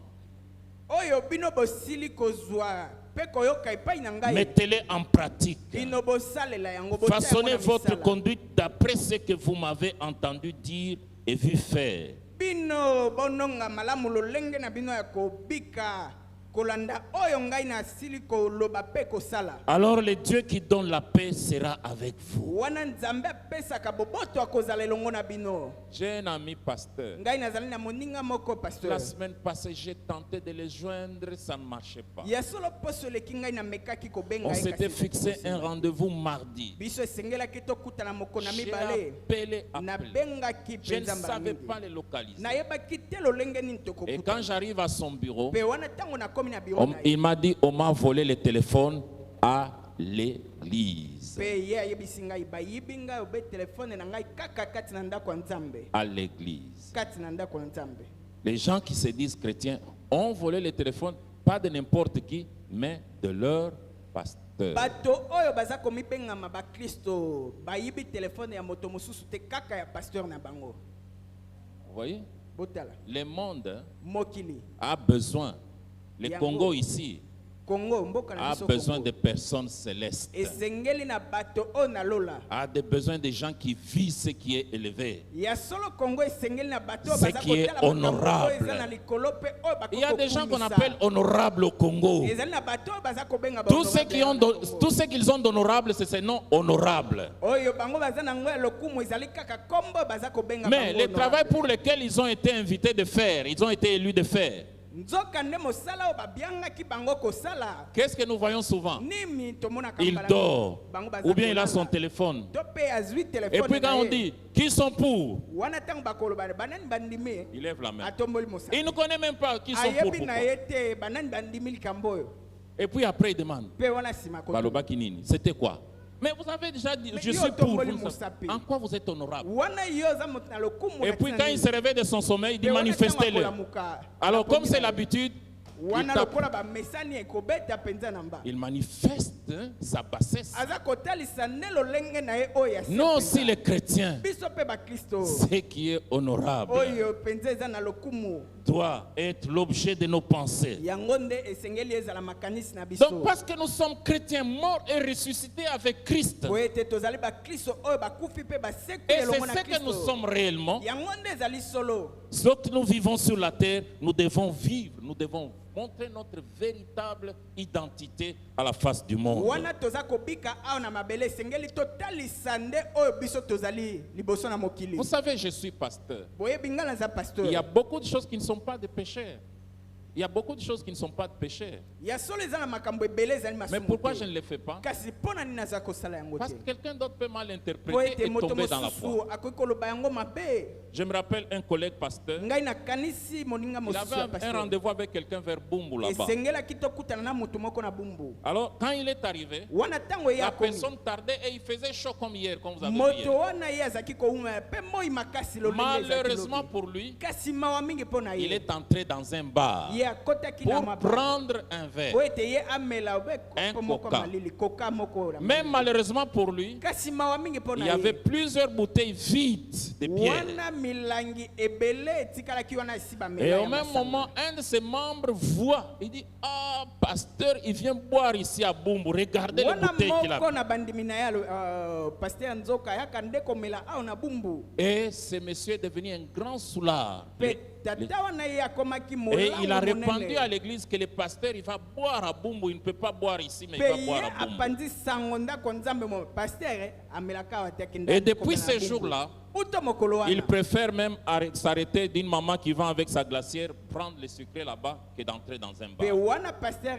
oyo bino bosili kozwa mpe koyoka epai na ngai mettez-les en pratique. bino bosalela yango botia yango Façonnez na votre misala. conduite d'après ce que vous m'avez entendu dire et vu faire. bino bononga malamu lolenge na bino ya kobika kolanda oyo ngai nasili koloba mpe kosala Alors le Dieu qui donne la paix sera avec vous. wana nzambe apesaka boboto akozala elongo na bino J'ai un ami pasteur. ngai nazali na moninga moko pasteur La semaine passée, j'ai tenté de les joindre, ça ne marchait pas. ya solo poso eleki ngai namekaki kobenga On ye s'était kasi fixé ekosi. un rendez-vous mardi. biso esengelaki tokutana moko na J'ai mibale appelé. nabengaki Je ne mpenza mbala savais mingi pas les localiser. nayebaki te lolenge nini Et tokokutana quand j'arrive à son bureau, mpe wana ntango nakomi na biro na ye il m'a dit, on m'a volé le téléphone à l'église. mpe ye ayebisi ngai bayibi ngai obe telefone na ngai kaka kati na ndako ya nzambe À l'église. kati na ndako ya nzambe Les gens qui se disent chrétiens ont volé le téléphone, pas de n'importe qui, mais de leur pasteur. bato oyo baza komibengama bakristo bayibi telefone ya moto mosusu te kaka ya pasteur na bango Vous voyez? botala Le monde mokili a besoin, le Yango. Congo ici, kongo mboka na a biso besoin Congo. de personnes célestes, esengeli na bato oyo nalola a besoin de gens qui vivent ce qui est élevé. ya solo kongo esengeli na bato oyo Ce baza qui est kotala makambo honorable. oyo eza na likolo mpe oyo Il y a des gens qu'on bakokumisa. appelle honorables au Congo. ezali na bato oyo baza kobenga Tout ce bahonorable qui ont na Congo. tout ce qu'ils ont d'honorable, c'est ces noms honorables. oyo bango baza na ngo ya lokumu ezali kaka kombo baza kobenga Mais bango le honorable. travail pour lequel ils ont été invités de faire, ils ont été élus de faire. nzoka nde mosala oyo babiangaki bango kosala Qu'est-ce que nous voyons souvent? nimi tomonaka Il mbala dort, mingi. Bango baza ou bien il a kolala. son téléphone. to mpe azwi Et telefone puis quand na on ye. dit, qui sont pour? wana ntango bakoloba banani bandimi Il lève la main. atomboli mosala Il ne connaît même pas qui sont pour. ayebi Pourquoi? na ye te banani bandimi likambo oyo Et puis après il demande, mpe wana nsima koto- Baloba Kinini, c'était quoi? Mais vous avez déjà dit, Mais je yo suis pour. tomboli Vous ne savez- mosapi. En quoi vous êtes honorable? wana yo oza moto na lokumu Et na puis ntina quand il nini. se réveille de son sommeil, il dit Mpe wana ntango manifestez-le. akolamuka, Alors comme apongi c'est na ye. l'habitude, il wana tape. lokola bamesani ekobeta mpenza na mba Il manifeste hein, sa bassesse. aza kotalisa nde lolenge na ye oyo ya se Nous mpenza. aussi les chrétiens, biso mpe bakristo ce qui est honorable oyo mpenza eza na lokumu doit être l'objet de nos pensées. yango nde esengeli ezala makanisi na biso Donc parce que nous sommes chrétiens morts et ressuscités avec Christ, po ete tozali bakristo oyo bakufi mpe et basekoli c'est elongo na ce que nous kristo sommes réellement, yango nde ezali solo lorsque nous vivons sur la terre, nous devons vivre, nous devons montrer notre véritable identité à la face du monde. wana toza kobika awa na mabele esengeli totalisa nde oyo biso tozali liboso na mokili Vous savez, je suis pasteur. boyebi ngai naza Il pasteur y a beaucoup de choses qui ne sont pas des pécheurs. Il y a beaucoup de choses qui ne sont pas de pécheurs. ya solo eza na makambo ebele ezali Mais masumu pourquoi te. je ne le fais pas? kasi mpo na nini naza kosala yango Parce te que quelqu'un d'autre peut mal po interpréter ete et moto tomber dans la foi. mosusu akoki koloba yango mabe Je me rappelle un collègue pasteur. ngai nakanisi moninga Il mosusu avait ya un pasteur rendez-vous avec quelqu'un vers Bumbu là-bas. esengelaki tokutana na moto moko na bumbu Alors, quand il est arrivé, wana ntango ye la akomi personne tardait et il faisait chaud comme hier, comme vous avez vu moto hier. wana ye azalaki kouma mpe moi makasi lolenge ezalaki Malheureusement lobi. pour lui, kasi mawa mingi mpo na il ye est entré dans un bar. ye ye akotaki na pour mabanga prendre un verre, po ete ye amela obe Un kopo moko coca. malili koka moko la même malheureusement pour lui, kasi mawa mingi il mpona y avait ye plusieurs bouteilles vides de bière. wana milangi ebele etikalaki wana esi Et bamela au ya même masanga. moment, un de ses membres voit, il dit, ah, pasteur, il vient boire ici à Bumbu, regardez les wana bouteilles qu'il moko a. na bandimi na ye paster nzoka yaka nde komela awa na bumbu Et ce monsieur est devenu un grand soulard. mpe tata wana ye akomaki Et il a molango répandu à monene l'église que le pasteur, il va boire à Bumbu, il ne peut pas boire ici, mais il mpe va ye boire à Bumbu. apandi sango ndako nzambe mo paster amelaka awa te akende Et depuis komela na ce Bumbu. jour-là, uta mokolo wana il préfère même s'arrêter d'une maman qui vend avec sa glacière, prendre le sucré là-bas, que d'entrer dans un mpe bar. wana paster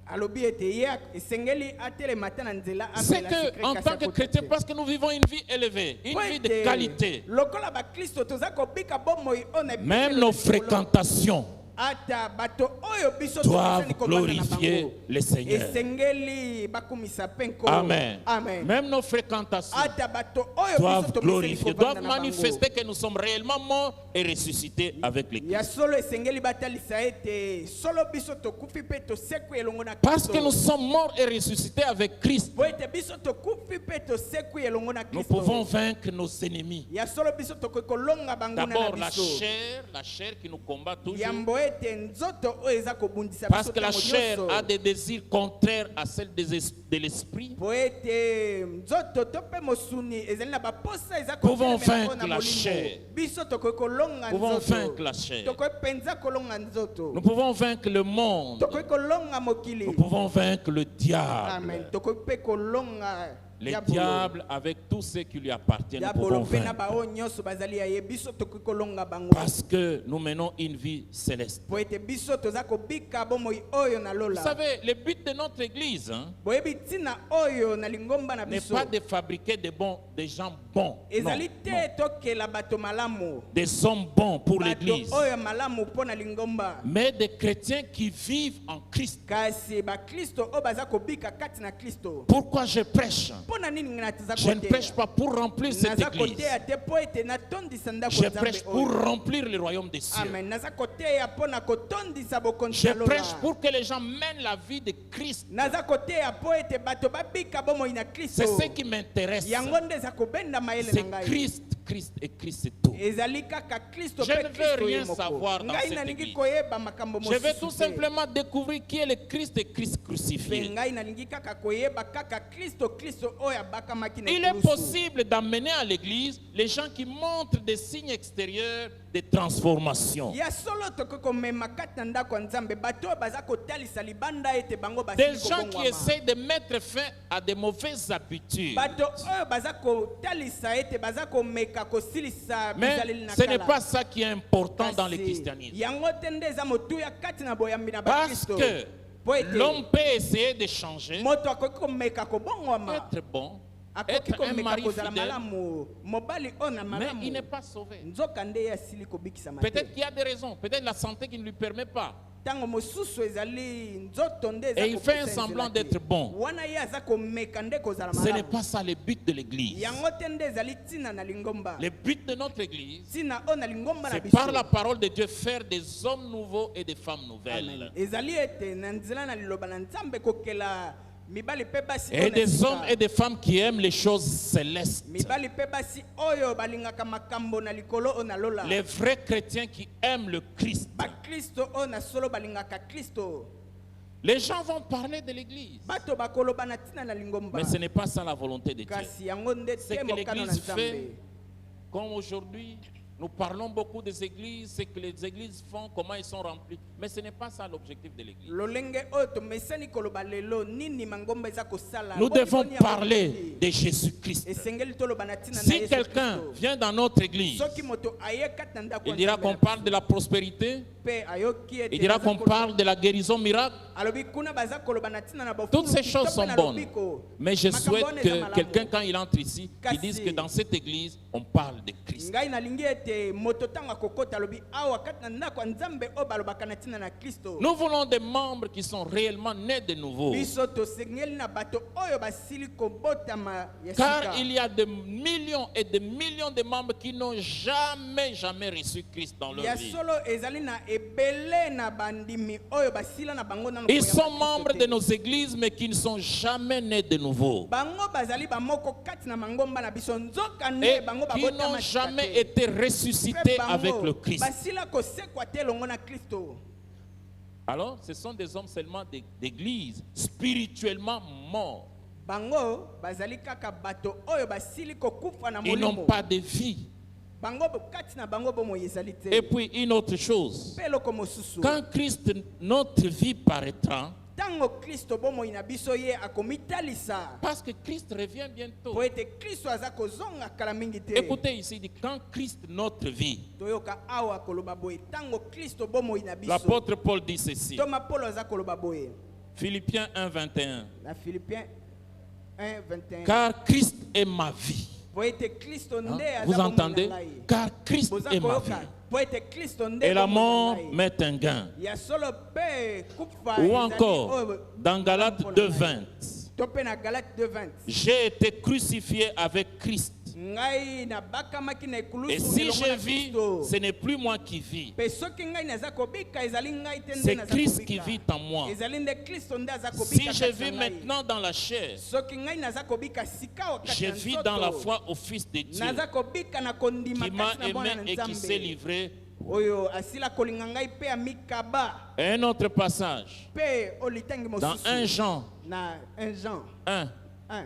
alobi ete ye esengeli atelema te na nzela C'est amela que, secret en kasi tant que akota chrétien, te. parce que nous vivons une vie élevée, une Po vie de ete qualité, lokola bakristo toza kobika bomoi oyo na même ebikelo nos na likolo. fréquentations ata bato oyo biso doivent topesani kovanda na glorifier bango le Seigneur. esengeli bakumisa mpe nkolo Amen. amen Même nos fréquentations ata bato oyo biso doivent topesani glorifier, kovanda doivent na bango manifester que nous sommes réellement morts et ressuscités avec ya l'Église. solo esengeli batalisa ete solo biso tokufi mpe toseku elongo na Parce que nous kristo sommes morts et ressuscités avec Christ, po ete biso tokufi mpe toseku elongo na nous pouvons kristo vaincre nos ennemis. ya solo biso tokoki kolonga banguna na D'abord la biso chair qui nous combat toujours. yambo ete nzoto oyo eza kobundisa Parce biso que la ntango chair nyonso. a des désirs contraires à celles de l'esprit. po ete nzoto to mpe mosuni ezali na baposa eza Pouvons kotelemela vaincre mpona la molimo. chair. biso tokoki kolonga Pouvons nzoto vaincre la chair. tokoki mpenza kolonga nzoto Nous pouvons vaincre le monde. tokoki kolonga mokili Nous pouvons vaincre le diable. amen tokoki mpe kolonga Le diable avec tout ce qui lui appartient, nous diabolo pouvons mpe na vaincre. baoyo nyonso bazali ya ye biso tokoki kolonga bango Parce que nous menons une vie céleste. po ete biso toza kobika bomoi oyo na Vous lola savez, le but de notre église boyebi ntina oyo na lingomba na n'est biso pas de fabriquer des gens bons. Non, ezali non. te tokela bato malamu Des hommes bons pour bato l'église. oyo malamu mpo na lingomba Mais des chrétiens qui vivent en Christ. kasi bakristo oyo baza kobika kati na kristo Pourquoi je prêche? mpo na nini ngai naza Je ne prêche pas pour remplir cette naza église. koteya te mpo ete natondisa ndako Je nzambe prêche pour oyo remplir le royaume des cieux. amen naza koteya mpo na kotondisa bokonzi Je ya lola prêche pour que les gens mènent la vie de Christ. naza koteya mpo ete bato babika bomoi na kristo C'est ce qui m'intéresse. yango nde eza kobenda mayele na C'est ngai Christ, Christ et Christ, c'est tout. ezali kaka kristo Je mpe ne veux kristo ye rien savoir moko dans ngai cette nalingi église. koyeba makambo Je vais tout mosusu te. simplement découvrir qui est le Christ et Christ mpe crucifié. ngai nalingi kaka koyeba kaka kristo oyo abakamaki na Il est ekulusu. possible d'amener à l'église les gens qui montrent des signes extérieurs de transformation. ya solo tokoki komema kati na ndako ya nzambe bato oyo baza kotalisa libanda ete bango Des gens qui kobongwama. essayent de mettre fin à de mauvaises habitudes. bato oyo baza kotalisa ete baza komeka kosilisa Mais bizaleli na ce n'est kala. pas ça qui est important dans le Kasi, christianisme. yango te nde eza motuya kati na boyambi na Parce bakristo que po ete l'homme peut essayer de changer, moto akoki komeka kobongwama être bon, akoki être un komeka mari kozala fidèle, malamu mobali oyo na mais il n'est malamu pas sauvé. nzoka nde ye asili kobikisama te Peut-être qu'il y a des raisons, peut-être la santé qui ne lui permet pas. ntango mosusu ezali nzoto nde eza Et il fait un kopesa semblant nzela te. d'être bon. wana ye aza komeka nde kozala Ce n'est malamu pas ça le but de l'église. yango te nde ezali ntina na lingomba Le but de notre église, ntina oyo na lingomba na c'est biso par la parole de Dieu faire des hommes nouveaux et des femmes Amen. nouvelles. ezali ete na nzela na liloba na nzambe kokela mibali mpe basi oyo Et na des sika. hommes et des femmes qui aiment les choses célestes. mibali mpe basi oyo balingaka makambo na likolo oyo na lola Les vrais chrétiens qui aiment le Christ. bakristo oyo na solo balingaka kristo Les gens vont parler de l'église. bato bakoloba na ntina na lingomba Mais ce n'est pas ça la volonté de Dieu. kasi yango nde Ce te que mokano na l'église nzambe fait, comme aujourd'hui, nous parlons beaucoup des églises, ce que les églises font, comment ils sont remplis. Mais ce n'est pas ça l'objectif de l'église. lolenge oyo tomesani koloba lelo nini mangomba eza kosala Nous Boni devons boni ya parler molindi. de Jésus-Christ. esengeli toloba na ntina na Si Yesu quelqu'un Kristo. vient dans notre église, soki moto aye kati na ndako il ya dira Nzambe qu'on na parle biso, de la prospérité, mpe ayoki ete il dira baza qu'on koloba- parle de la guérison miracle. alobi kuna baza koloba na ntina na bofulu, Toutes ces to choses mpe sont na bonnes. lobiko. Mais je Makambo souhaite wana eza que malamu. quelqu'un, quand il entre ici, il Kasi. dise que dans cette église, on parle de Christ. ngai nalingi ete moto ntango akokota alobi awa kati na ndako ya nzambe oyo balobaka na ntina na kristo. Nous voulons des membres qui sont réellement nés de nouveau. biso tosengeli na bato oyo basili kobotama ya Car sika. il y a des millions et des millions de membres qui n'ont jamais reçu Christ dans leur ya vie. solo ezali na ebele na bandimi oyo basila na bango nano Ils koyamba sont Kristo membres te. de nos églises, mais qui ne sont jamais nés de nouveau. bango bazali bamoko kati na mangomba na biso nzoka nde Et bango qui babotama n'ont sika jamais te. été Mpe ressuscités bango avec le Christ. basila kosekwa te elongo na kristo. Alors, ce sont des hommes seulement d'église, spirituellement morts. bango bazali kaka bato oyo basili kokufa na Ils n'ont molimo. pas de vie. bango kati na bango bomoi ezali te. Et puis, une autre chose. mpe eloko mosusu Quand Christ, notre vie paraîtra, ntango kristo bomoi na biso ye akomitalisa parce que Christ revient bientôt. po ete kristo aza kozonga kala mingi te. Écoutez ici, il dit, quand Christ, notre vie, toyoka awa koloba boye ntango kristo bomoi na biso. l'apôtre Paul dit ceci, toma polo aza koloba boye Philippiens 1, 21, na Philippiens 1:21. car Christ est ma vie. po ete kristo Hein? nde aza Vous bomoi na entendez? ngai. Car Christ Boza est ma vie. koyoka po ete kristo nde Et la bomoi na mort ngai. m'est un gain. ya solo mpe kufa Ou ezali encore, oyo dans Galates mpona ngai. 2:20, to mpe na galate 2:20 j'ai été crucifié avec Christ. ngai nabakamaki na ekulusu Et si elongo je na vis, Kristo. ce n'est plus moi qui vis. mpe soki ngai naza kobika ezali ngai te nde C'est naza Christ qui kobika. vit en moi. ezali nde kristo nde aza Si kobika je kati vis na ngai. maintenant dans la chair, soki ngai naza kobika sika wakati je na vis nzoto, dans la foi au Fils de Dieu naza kobika na kondima qui m'a kati na mwana aimé na et qui s'est nzambe livré. oyo asila kolinga ngai mpe amikaba Un autre passage, mpe olitangi dans 1 mosusu Jean na 1 Jean 1, 1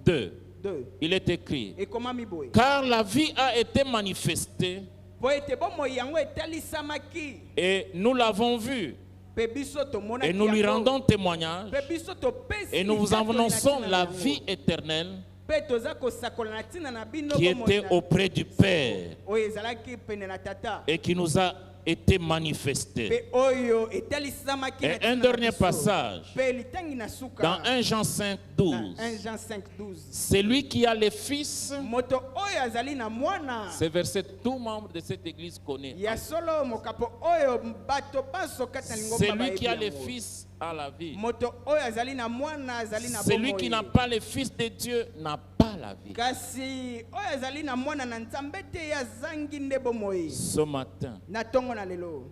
2, 2 il est écrit, ekomami boye car la vie a été manifestée po ete bomoi yango etalisamaki et nous l'avons vue mpe biso tomonaki et nous lui yango. rendons témoignage mpe biso topesi et nous vous litatoli na annonçons ntina la na yango. vie éternelle mpe toza kosakola na ntina na bino qui bomoi était na- auprès du Père oyo ezalaki pene na tata et qui nous a été manifestée. mpe oyo etalisamaki na Et ntina un na dernier biso. passage, mpe litangi na suka dans 1 Jean 5, na 12, 1 Jean 5 12 c'est lui qui a les fils. moto oyo azali na mwana Ce verset, tout membre de cette église connaît. ya solo mokapo oyo bato baso kati na lingomba Celui qui a bayebi les yango. fils a la vie. moto oyo azali na mwana azali na Celui bomoi. qui n'a pas les fils de Dieu n'a pas la vie. kasi oyo azali na mwana na nzambe te ye azangi nde bomoi. Ce matin, na ntongo na lelo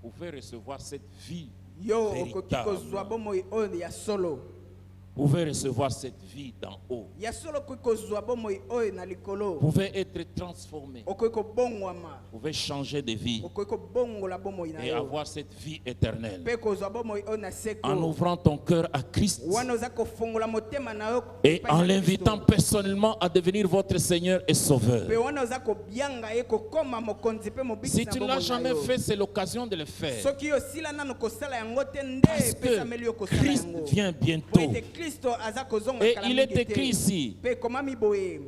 vous pouvez recevoir cette vie yo okoki kozwa véritable. bomoi oyo ya solo Vous pouvez recevoir cette vie d'en haut. ya solo okoki kozwa bomoi oyo na likolo Vous pouvez être transformé. okoki kobongwama Vous pouvez changer de vie okoki kobongola bomoi na et yo avoir cette vie éternelle. mpe kozwa bomoi oyo na En seko ouvrant ton cœur à Christ wana oza kofongola motema na yo et epai en na l'invitant Kristo. personnellement à devenir votre Seigneur et Sauveur. mpe wana oza kobianga ye kokoma mokonzi mpe mobikisi Si na tu ne bomoi l'as na jamais yo. fait, c'est l'occasion de le faire. soki osila nano kosala yango te nde Parce epesameli yo que kosala Christ yango vient po bientôt. ete kristo aza kozonga Et kala il mingi est te. écrit ici, mpe ekomami boye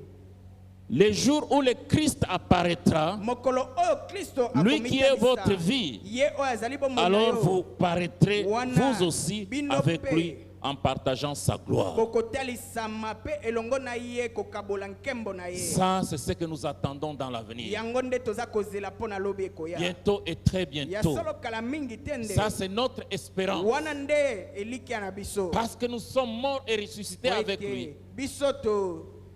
les jours où le Christ apparaîtra, mokolo oyo kristo lui qui est akomitalisa, votre vie, ye oyo azali bomoi na alors yo, vous paraîtrez Wana vous aussi bino avec pe. lui en partageant sa gloire. kokotalisama mpe elongo na ye kokabola nkembo na ye Ça, c'est ce que nous attendons dans l'avenir. yango nde toza kozela mpo na lobi ekoya Bientôt et très ya bientôt. solo kala mingi te nde Ça, c'est notre espérance. wana nde elikia na biso Parce que nous sommes morts et ressuscités Po avec ete lui. biso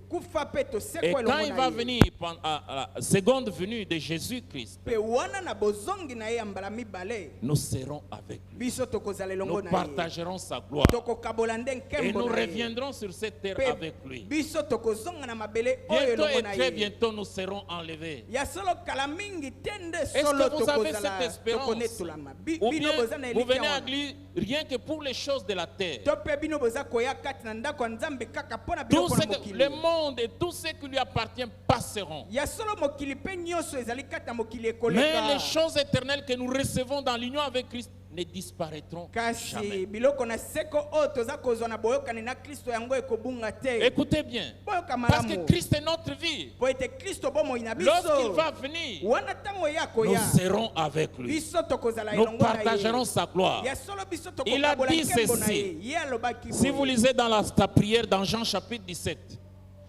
tokufa mpe Et tosekwa quand il elongo va na ye venir à la seconde venue de Jésus-Christ, mpe wana na bozongi na ye ya mbala mibale nous serons avec lui. biso tokozala elongo Nous na ye partagerons sa gloire. tokokabola nde Et nkembo nous na ye reviendrons sur cette terre mpe avec lui. biso tokozonga na mabele oyo Bientôt elongo et na très ye bientôt, nous serons enlevés. ya solo kala mingi te nde Est-ce solo que vous avez cette tokozala espérance? tokonetolama Ou bino bien boza na vous elikia venez à wana l'église rien que pour les choses de la terre. to mpe bino boza koya kati na ndako ya nzambe kaka mpo na Tout biloko ce na que mokili le monde et tout ce qui lui appartient passeront. ya solo mokili mpe nyonso ezali kati na mokili Mais ekoleka les choses éternelles que nous recevons dans l'union avec Christ ne disparaîtront kasi jamais. biloko na seko oyo toza kozwa na boyokani na kristo yango ekobunga te Écoutez bien. boyoka Parce que malamu Christ est notre vie. po ete kristo bomoi na Lorsqu'il biso va venir, wana ntango ya nous koya serons avec lui. biso tokozala Nous elongo na partagerons ye sa gloire. ya solo biso Il a tokokabola dit nkembo na ceci. ye ye alobaki Si vous boye. lisez dans ta prière dans Jean chapitre 17,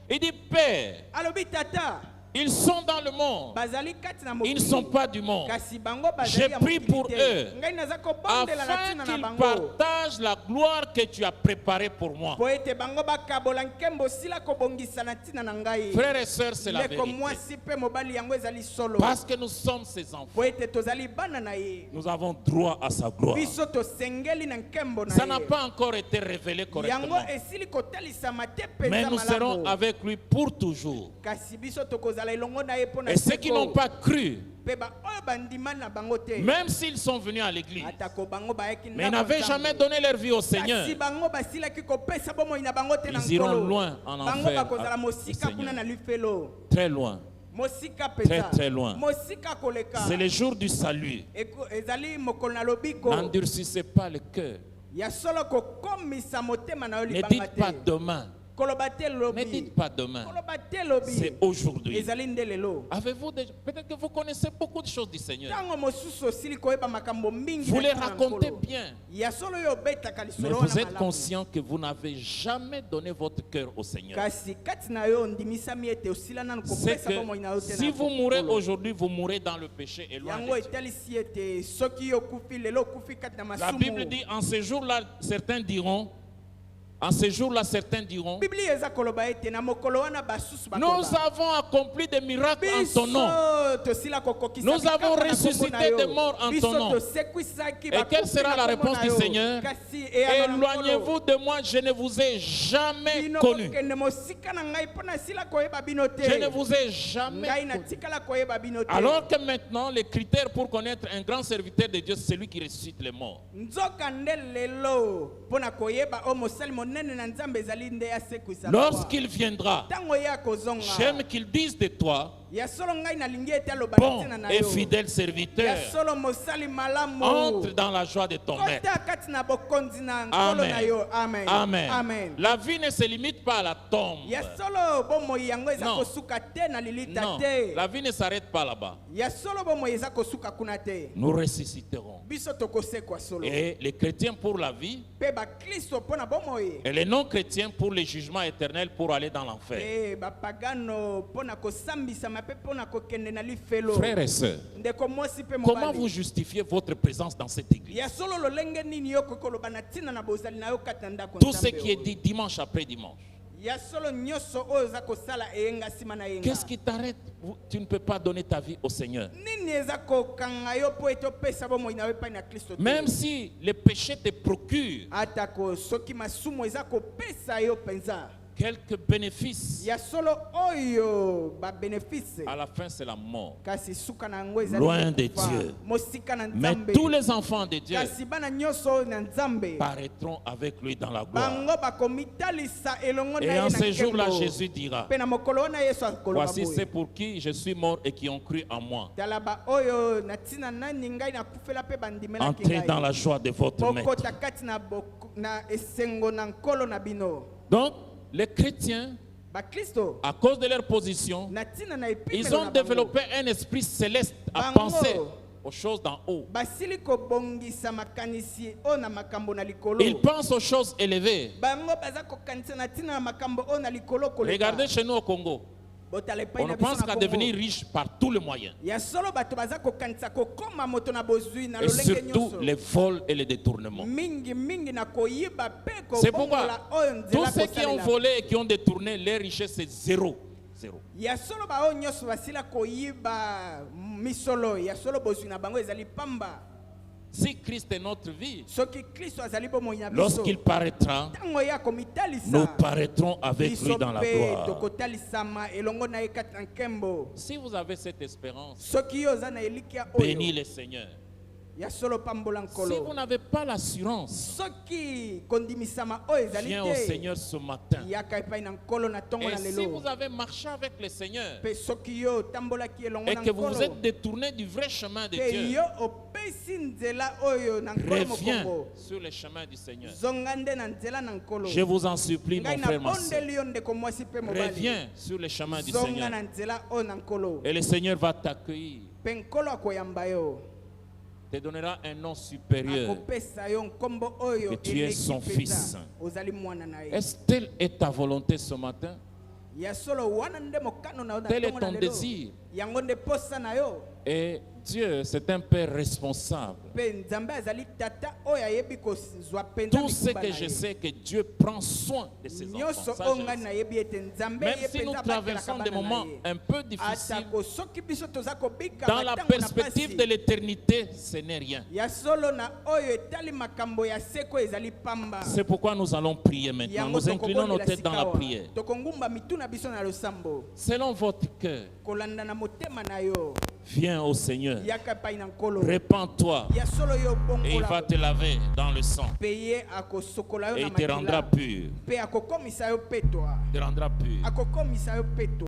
il dit Père, alobi tata Ils sont dans le monde. bazali kati na Ils ne mokili. sont pas du monde. Kasi bango bazali J'ai ya prié mokili pour te. eux, Ngai naza kobondela na afin ntina na qu'ils bango. partagent la gloire que tu as préparée pour moi. Po ete bango bakabola nkembo sila kobongisa na ntina na ngai. Frères et sœurs, c'est la Ndeko vérité. mwasi mpe mobali yango ezali solo. Parce que nous sommes ses enfants. Po ete tozali bana na ye. Nous avons droit à sa gloire. Biso tosengeli na nkembo na Ça n'a ye. pas encore été révélé Yango correctement. esili kotalisama te Mais penza nous serons malamu. avec lui pour toujours. Kasi biso tokozala elongo na ye mpo na Et ceux qui n'ont pas cru, mpe baoyo bandima na bango te. même s'ils sont venus à l'église, atako bango bayaki mais n'avaient jamais donné leur vie au Seigneur, kasi bango basilaki kopesa bomoi na bango te na ils iront nkolo. loin en bango enfer bakozala au mosika Seigneur. kuna na lifelo. Très loin. Mosika Très, penza. très loin. Mosika koleka. C'est le jour du salut. Ezali mokolo na lobiko. N'endurcissez pas le cœur. Ya solo kokomisa motema na yo Ne libanga dites pas te. demain. Koloba te Ne lobi. dites pas demain. Koloba te lobi. C'est aujourd'hui. Ezali nde lelo. Avez-vous déjà... Peut-être que vous connaissez beaucoup de choses du Seigneur. Tango mosusu osili koyeba makambo mingi. Vous na les ntina na racontez nkolo. bien. Ya solo yo obetaka Mais lisolo vous wana êtes malamu. conscient que vous n'avez jamais donné votre cœur au Seigneur. Kasi kati na yo ondimisami ete osila nanu C'est kopesa bomoi na yo que te si na vous mourrez nkolo. aujourd'hui, vous mourrez dans le péché et loin Yango de Dieu. etalisi ete soki yo okufi lelo okufi kati na La masumu. Bible dit, en ce jour-là, certains diront, en ce jour-là, certains diront, Bibli eza koloba ete na mokolo wana basusu nous bakoba. avons accompli des miracles en ton nom. Biso tosila kokokisa Nous bikamwa avons na kombo ressuscité na yo. des morts en Biso ton nom. tosekwisaki Et bakufi quelle sera na la kombo réponse na du yo. Seigneur? Kasi eyano na Éloignez-vous nkolo. de moi, je ne vous ai jamais Bino connu. kokende mosika na ngai mpo na sila koyeba bino te. Je ne vous ai jamais Ngai connu. natikala koyeba bino te. Alors que maintenant, les critères pour connaître un grand serviteur de Dieu, c'est celui qui ressuscite les morts. Nzoka nde lelo mpo na koyeba o mosali monene na nzambe ezali nde asekwisa. Lorsqu'il viendra, Tango ya kozonga. j'aime qu'il dise de toi, Ya solo ngai nalingi ete aloba bon ntina na et yo. fidèle serviteur, Ya solo mosali malamu. entre dans la joie de ton maître. Kota kati na bokonzi na nkolo na yo. Amen. Amen. Amen. Amen. La vie ne se limite pas à la tombe. Ya solo bomoi yango eza Non. kosuka te na lilita Non, te. la vie ne s'arrête pas là-bas. Ya solo bomoi eza kosuka kuna te. Nous ressusciterons. Biso tokosekwa solo. Et les chrétiens pour la vie Pe bakristo mpo na bomoi. et les non-chrétiens pour le jugement éternel pour aller dans l'enfer. Pe bapagano mpo na kosambisama pe mpo na kokende na lifelo. Frères et sœurs, Ndeko mwasi pe comment vous mobali. justifiez votre présence dans cette église? Ya solo lolenge nini yo kokoloba na ntina na bozali na yo kati na ndako Tout ce Nzambe qui est oyo. dit dimanche après dimanche. Ya solo nyonso oyo eza kosala eyenga nsima na yenga. Qu'est-ce qui t'arrête? Tu ne peux pas donner ta vie au Seigneur. Nini eza kokanga yo mpo ete opesa bomoi na yo epai na kristo te. Même si le péché te procure atako soki masumu eza kopesa yo mpenza. quelques bénéfices, Ya solo oyo babénéfice. à la fin c'est la mort. Kasi suka na yango ezali Loin de kokufa. Dieu. Mosika na Mais nzambe. tous les enfants de Dieu Kasi bana nyonso oyo na nzambe. paraîtront avec lui dans la gloire. Bango bakomitalisa elongo na Et ye en na ce jour-là, nkembo. Jésus dira, Pe na mokolo wana yesu akoloba voici boye. c'est pour qui je suis mort et qui ont cru en moi. Tala ba oyo na ntina nani ngai nakufela pe bandimelaki Entrez ngai. dans la joie de votre maître. Bokota kati na esengo na nkolo na bino. Donc, les chrétiens, Bakristo à cause de leur position, na ntina na epimelo ils na ont bango. développé un esprit céleste à Bango. penser aux choses d'en haut. Basili kobongisa makanisi o na makambo na likolo. Ils pensent aux choses élevées. Bango baza kokanisa na ntina na makambo o na likolo koleka. Regardez chez nous au Congo. Botala epai On na ne biso pense na qu'à Congo. devenir riche par tous les moyens. Ya solo bato baza kokanisa kokoma moto na bozwi na Et lolenge surtout nyonso. les vols et les détournements. Mingi na koyiba pe C'est kobongola pourquoi oyo tous nzela ceux qui ont kosalela. volé et qui ont détourné, leur richesse c'est zéro. Zéro. Ya solo ba oyo nyonso basila koyiba misolo ya solo bozwi na bango ezali pamba. Si Christ est notre vie, Soki Kristo azali bomoi na biso. lorsqu'il paraîtra, Tango ya komitalisa. nous paraîtrons avec Biso lui dans la pe gloire. tokotalisama elongo na ye kati na nkembo. Si vous avez cette espérance, Soki yo oza na elikia bénis oyo le Seigneur. ya solo pambola Si nkolo. vous n'avez pas l'assurance, Soki kondimisama oyo ezali viens au te. Seigneur ce matin. Yaka epai na nkolo na tongo Et na si lelo. vous avez marché avec le Seigneur Pe soki yo tambolaki elongo et na que vous vous nkolo. êtes détourné du vrai chemin de Pe Dieu, yo opesi nzela oyo na nkolo reviens mokongo. sur le chemin du Seigneur. Zonga nde na nzela na nkolo. Je vous en supplie, mon Ngai frère, ma soeur. nabondeli yo ndeko mwasi pe mobali. Reviens sur le chemin du Zonga Seigneur. na nzela oyo na nkolo. Et le Seigneur va t'accueillir, Pe nkolo akoyamba yo. te donnera un nom supérieur. Akopesa yo nkombo oyo Que tu es son eleki fils. penza. Ozali mwana na ye. Est-ce telle est ta volonté ce matin? ya solo wana nde mokano na yo na Tel est ntongo na ton lelo. désir. Yango nde posa na yo. Et Dieu, c'est un Père responsable. Pe nzambe azali tata oyo ayebi kozwa penza Tout ce bikumba que na je ye. sais que Dieu prend soin de ses enfants. Nyonso Ça, je oyo le ngai sais. nayebi ete nzambe Même ye si nous penza traversons abakelaka des bana moments na ye. un peu difficiles, Atako soki biso toza kobika dans la batango na perspective pasi. de l'éternité, ce n'est rien. Ya solo na oyo etali makambo ya seko ezali pamba. C'est pourquoi nous allons prier maintenant. Yango Nous inclinons nos tokobondela têtes dans la sika wa. prière. Tokongumba mituna biso na losambo. Selon votre cœur, Kolanda na motema na yo. viens au Seigneur. Yaka epai na nkolo. Répands-toi Ya solo yo et il va bongola. te laver dans le sang. Pe ye akosokola yo Et na il te rendra makila. pur. Pe akokomisa yo petwa. Il te rendra pur. Akokomisa yo petwa.